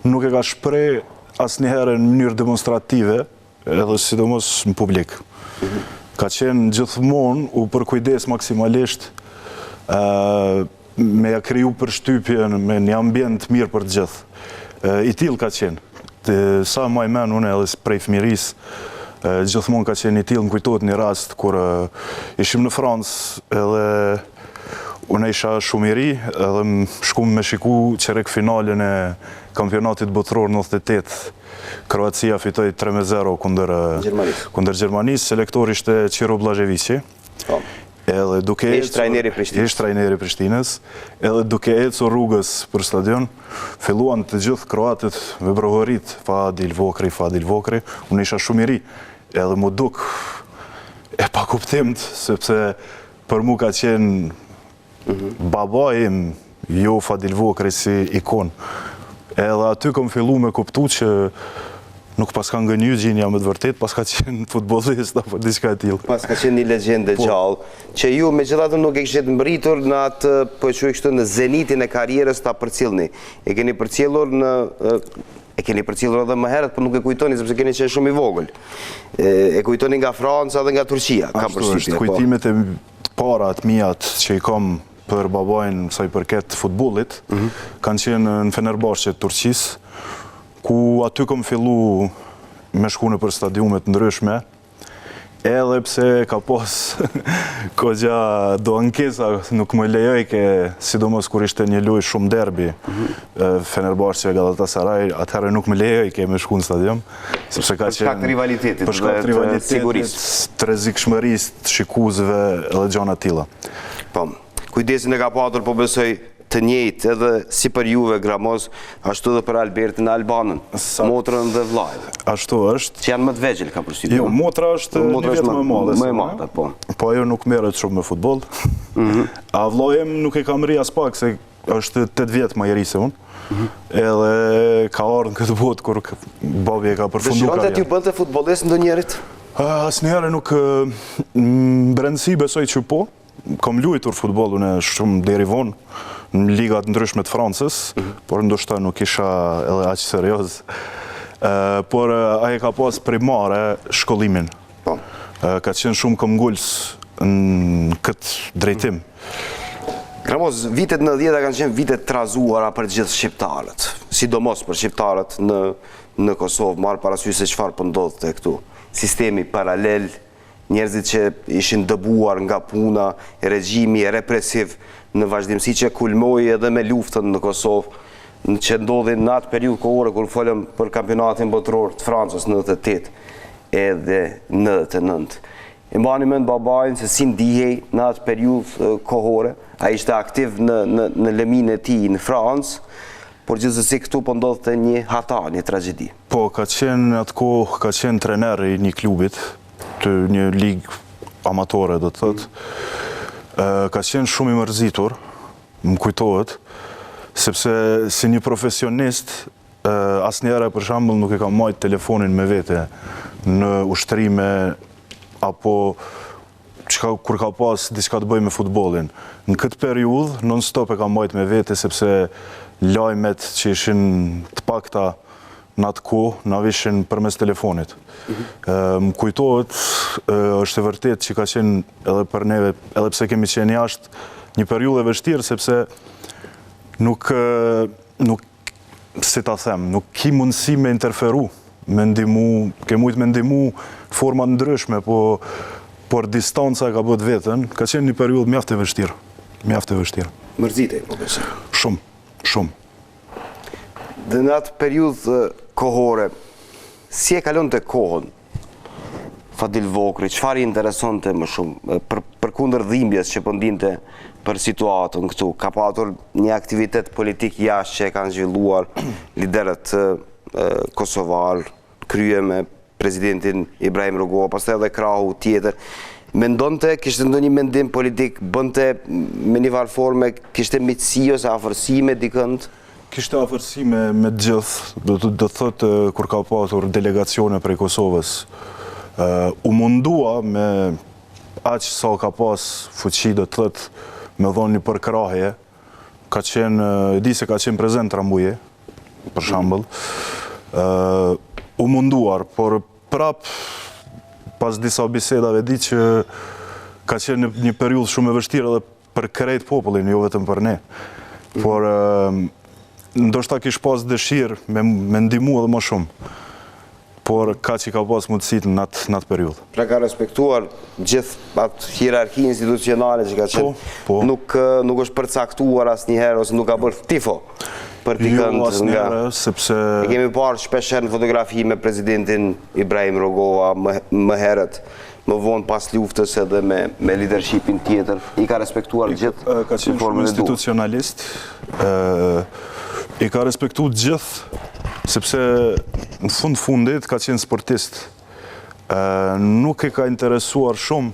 nuk e ka shpreh asnjëherë në mënyrë demonstrative, edhe sidomos në publik. Ka qenë gjithmonë u përkujdes maksimalisht me ja kriju përshtypjen, me një ambient mirë për të gjithë. I tillë ka qenë. Sa më men unë edhe prej fëmirisë, gjithmonë ka qenë i tillë. Më kujtohet një rast kur ishim në Francë edhe unë isha shumë i ri, edhe shkum me shiku qerek finalen e kampionatit botëror 98. Kroacia fitoi 3-0 kundër Gjermanisë, selektor ishte Ciro Blaževići. Edhe duke Ishte trajneri Prishtinës, edhe duke ecur rrugës për stadion, filluan të gjithë kroatët me brohorit, Fadil Vokri, unë isha shumë i ri, edhe mu duk e pa kuptimt, sepse për mu ka qenë baba im, jo Fadil Vokri si ikon. Edhe aty kom fillu me kuptu që nuk pas ka ngënyu gjinja me të vërtet, pas ka qenë futbollist apo diçka e tillë. Pas ka qenë një legjendë gjallë, që ju megjithatë nuk e kishit mbërritur në atë, po e quaj kështu, në zenitin e karrierës ta përcjellni. E keni përcjellur edhe më herët, por nuk e kujtoni sepse keni qenë shumë i vogël. E kujtoni nga Franca dhe nga Turqia. Ashtu është, kujtimet e para të mijat që i kam për babajnë sa i përket futbollit, kanë qenë në Fenerbahçe të Turqisë, ku aty kom fillu me shku në për stadiumet ndryshme, edhe pse ka pas kogja do ankesa, nuk më lejojke, sidomos kur ishte një lojë shumë derbi, Fenerbahçe Galatasaray, atëherë nuk më lejojke me shku në stadium, sepse ka qenë për shkak të rivalitetit, të rrezikshmërisë të shikuesve edhe gjëra të tilla. Po, kujdesin e ka patur, po besoj të njëjtë edhe si për juve Gramoz, ashtu edhe për Albertin Albanën, motrën dhe vllajën. Ashtu është. Që janë më të vegjël ka përshtypjen. Jo, motra është një vjet më e madhe. Më e madhe, po. Po ajo nuk merret shumë me futboll. A vllajem nuk e kam rri as pak, se është 8 vjet më i ri se unë. Edhe ka ardhur në këtë botë kur babi e ka përfunduar. Dëshironte t'ju bënte futbollist ndonjërit? Asnjëherë nuk brendësi besoj që po. Kam luajtur futbollun e shumë deri vonë në ligat ndryshme të Francës, por ndoshta nuk isha edhe aq serioz. Por ai ka pas primare shkollimin. Ka qenë shumë këmbgulës në këtë drejtim. Gramoz, vitet 90 kanë qenë vitet trazuara për gjithë shqiptarët, sidomos për shqiptarët në Kosovë, marrë parasysh se çfarë po ndodhte këtu. Sistemi paralel, njerëzit që ishin dëbuar nga puna, regjimi represiv në vazhdimsi që kulmoi edhe me luftën në Kosovë, që ndodhi në atë periudhë kohore kur folëm për kampionatin botëror të Francës në 98 edhe në 99. E mbani mend babain se si ndihej në atë periudhë kohore. Ai ishte aktiv në lëmin e tij në Francë, por gjithsesi këtu po ndodhte një hata, një tragjedi. Po, ka qenë atë kohë, ka qenë trener i një klubit, të një ligë amatore, do të thotë. Ka qenë shumë i mërzitur, më kujtohet, sepse si një profesionist, asnjëherë për shembull nuk e ka marrë telefonin me vete në ushtrime apo kur ka pas diçka të bëjë me futbollin. Në këtë periudhë non-stop e ka marrë me vete sepse lajmet që ishin të pakta në atë kohë na vishin përmes telefonit. Më kujtohet, është e vërtet që ka qenë edhe për neve, edhe pse kemi qenë jashtë, një periudhë e vështirë sepse nuk si ta them, nuk ki mundësi me interferu, me ndihmu, ke mujt me ndihmu forma ndryshme, por distanca ka bët vetën, ka qenë një periudhë mjaft e vështirë. Mjaft e vështirë. Mërzitej, po besoj. Shumë, shumë. Dhe në atë periudhë kohore, si e kalon të kohën Fadil Vokri, çfarë i interesonte më shumë, përkundër dhimbjes që po ndinte për situatën këtu? Ka patur një aktivitet politik jashtë që e kanë zhvilluar liderët kosovar, krye me presidentin Ibrahim Rugova, pastaj edhe krahu tjetër. Mendonte, kishte ndonjë mendim politik, bënte me një farë forme, kishte miqësi ose afërsi me dikënd? Kishte afërsi me gjithë, do thotë kur ka pasur delegacione prej Kosovës. U mundua me aq sa ka pas fuqi, do të thotë me dhonë një përkrahje, ka qenë, di se ka qenë prezent Ramuje, për shembull. U munduar, por prap pas disa bisedave di që ka qenë një periudhë shumë e vështirë edhe për krejt popullin, jo vetëm për ne. Por ndoshta kish pas dëshirë me ndihmu edhe më shumë. Por ka që ka pas mundësit në atë periudhë. Pra ka respektuar gjithë atë hierarki institucionale që ka qenë, po. Nuk është përcaktuar asnjëherë ose nuk ka bërë tifo për dikënd Jo, asnjëherë, sepse e kemi parë shpeshherë në fotografi me presidentin Ibrahim Rugova më herët, më vonë pas luftës edhe me leadershipin tjetër. I ka respektuar gjithë ka qenë shumë institucionalist, i ka respektuar gjithë, sepse në fundit ka qenë sportist. Nuk e ka interesuar shumë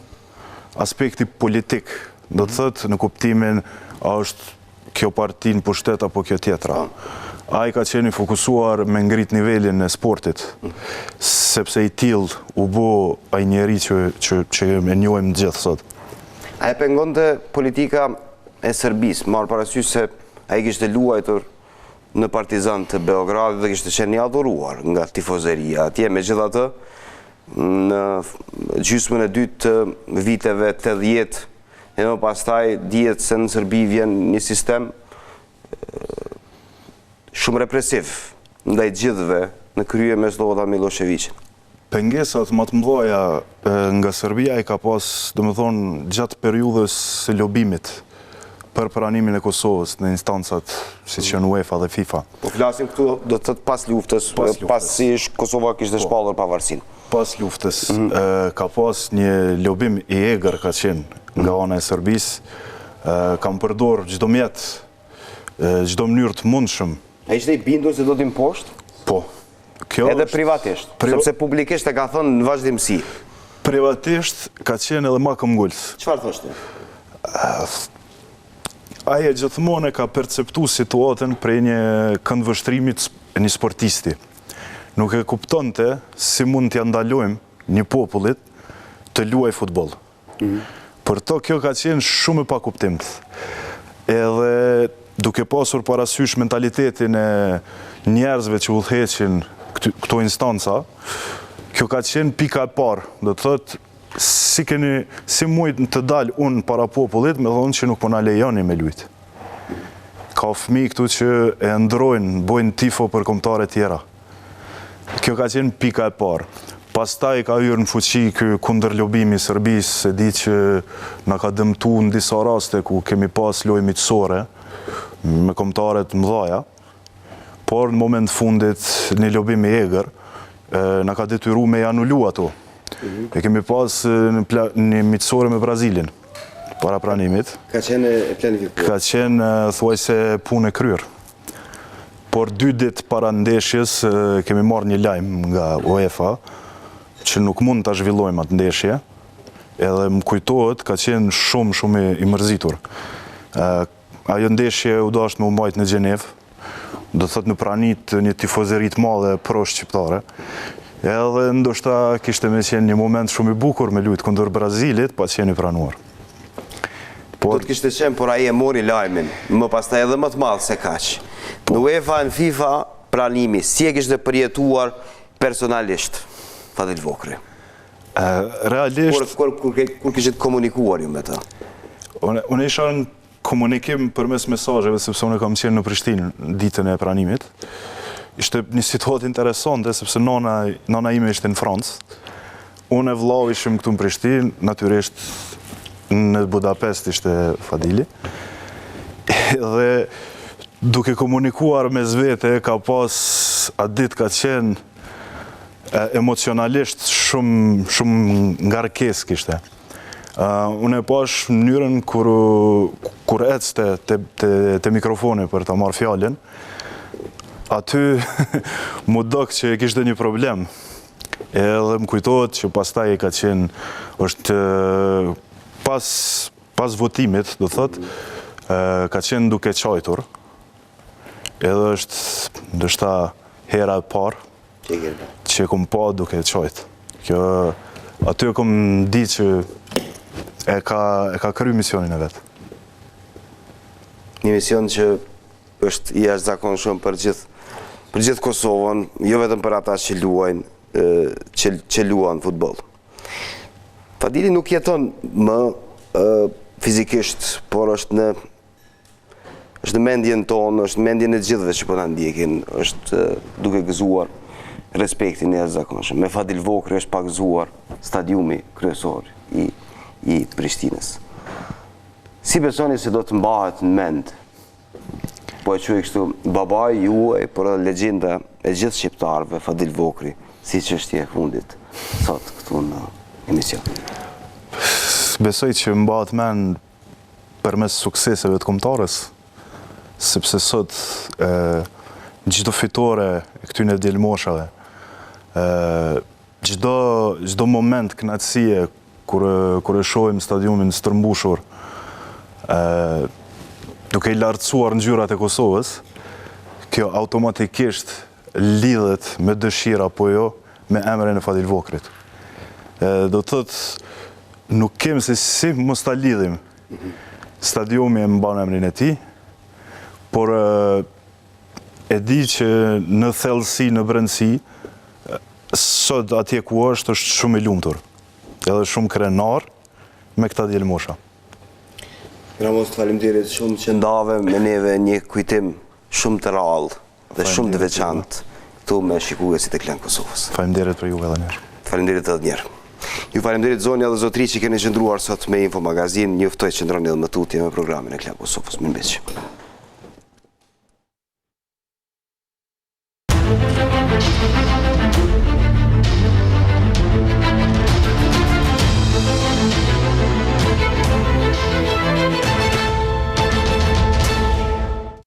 aspekti politik, do të thëtë në kuptimin a është kjo parti në pushtet apo kjo tjetra. A i ka qenë i fokusuar me ngrit nivelin e sportit, sepse i tillë u bo a i njeri që e njohim gjithë sot. A e pengonte politika e Serbisë, marrë parasysh se a i kishte luajtur në Partizan të Beogradit dhe kishte qenë i adhuruar nga tifozeria atje, megjithatë në gjysmën e dytë të viteve 80 e më pastaj dihet se në Serbi vjen një sistem shumë represiv ndaj gjithëve në krye me Slobodan Miloševićin. Pengesat më të mëdha nga Serbia i ka pas, domethënë, gjatë periudhës së lobimit për pranimin e Kosovës në instancat si që në UEFA dhe FIFA. Po flasim këtu do të thotë pas luftës, pasi Kosova kishte shpallur pavarësinë. Pas luftës ka pas një lobim i egër ka qenë nga ana e Serbisë, kam përdor çdo mjet, çdo mënyrë të mundshëm. A ishte i bindur se do t'im poshtë? Po. Edhe privatisht, sepse publikisht e ka thënë në vazhdimsi. Privatisht ka qenë edhe ma këmbgulës. Çfarë thoshte? Aje gjithmonë e ka perceptu situatën prej një këndvështrimit e një sportisti. Nuk e kuptonte si mund t'ja ndalojmë një popullit të luaj futboll. Për to kjo ka qenë shumë e pakuptimt. Edhe duke pasur parasysh mentalitetin e njerëzve që udhëheqin këto instanca, kjo ka qenë pika e parë. Do të thotë, si mujt të dalë unë para popullit, me thonë që nuk po na lejoni me lujt. Ka fëmijë këtu që e ndrojnë, bojnë tifo për kombëtare tjera. Kjo ka qenë pika e parë. Pastaj ka hyrë në fuqi ky kundër lobimi i Serbisë, se di që na ka dëmtuar në disa raste ku kemi pas lojë miqësore me kombëtare të mëdha, por në moment fundit një lobim i egër na ka detyruar me anulu ato. E kemi pas një miqësore me Brazilin, para pranimit. Ka qenë e planifikuar? Ka qenë thuajse punë e kryer. Por 2 ditë para ndeshjes kemi marrë një lajm nga UEFA që nuk mund ta zhvillojmë atë ndeshje. Edhe më kujtohet ka qenë shumë i mërzitur. Ajo ndeshje u dashur me u mbajt në Gjenevë, do thot në pranit një tifozeri të madhe pro-shqiptare. Edhe ndoshta kishte me qenë një moment shumë i bukur me lujt kundër Brazilit, pa qenë i pranuar. Do të kishte qenë, por ai e mori lajmin, më pastaj edhe më të madh se kaq. Në UEFA, në FIFA, pranimi, si e kishte përjetuar personalisht Fadil Vokri? Realisht... Kur kishte komunikuar ju me ta? Unë isha në komunikim përmes mesazheve, sepse unë kam qenë në Prishtinë ditën e pranimit. Ishte një situatë interesante, sepse nana ime ishte në Francë. Unë e vllau ishim këtu në Prishtinë, natyrisht në Budapest ishte Fadili. Dhe duke komunikuar me zvete, ka pas atë ditë ka qenë emocionalisht shumë ngarkesë kishte. Unë e pash mënyrën kur ecte te mikrofoni për ta marrë fjalën, aty mu dok që kishte një problem. Edhe më kujtohet që pastaj ka qenë, është pas votimit, do thot, ka qenë duke qajtur. Edhe është ndoshta hera e parë që kom pa duke qajt. Kjo aty e kom di që e ka kry misionin e vetë. Një mision që është i jashtëzakonshëm për gjithë Kosovën, jo vetëm për ata që luajnë, që luan futboll. Fadili nuk jeton më fizikisht, por është në mendjen tonë, është në mendjen e gjithëve që po na ndjekin, është duke gëzuar respektin e jashtëzakonshëm. Me Fadil Vokri është pa gëzuar stadiumi kryesor i Prishtinës. Si besoni se do të mbahet në mend, po e quaj kështu, babai juaj, por edhe legjenda e gjithë shqiptarëve, Fadil Vokri, si çështje e fundit sot këtu në emision? Besoj që mbahet mend përmes sukseseve të kombëtarës, sepse sot çdo fitore e këtyre djelmoshave, çdo moment kënaqësie kur e shohim stadiumin stërmbushur, duke i lartësuar ngjyrat e Kosovës, kjo automatikisht lidhet me dëshira apo jo me emrin e Fadil Vokrit. Do të thotë, nuk kem se si mos ta lidhim. Stadiumi e mban emrin e tij, por e di që në thellësi, në brendësi, sot atje ku është shumë i lumtur, edhe shumë krenar me këta djelmosha. Ramush, faleminderit shumë që ndave me neve një kujtim shumë të rallë dhe shumë të veçantë këtu me shikuesit e Klan Kosovës. Faleminderit për juve edhe njerë. Faleminderit edhe njerë. Ju faleminderit zonja dhe zotri që keni qëndruar sot me Info Magazin, njoftoj që qëndroni edhe më tutje me programin e Klan Kosovës. Mirëmbëngjes.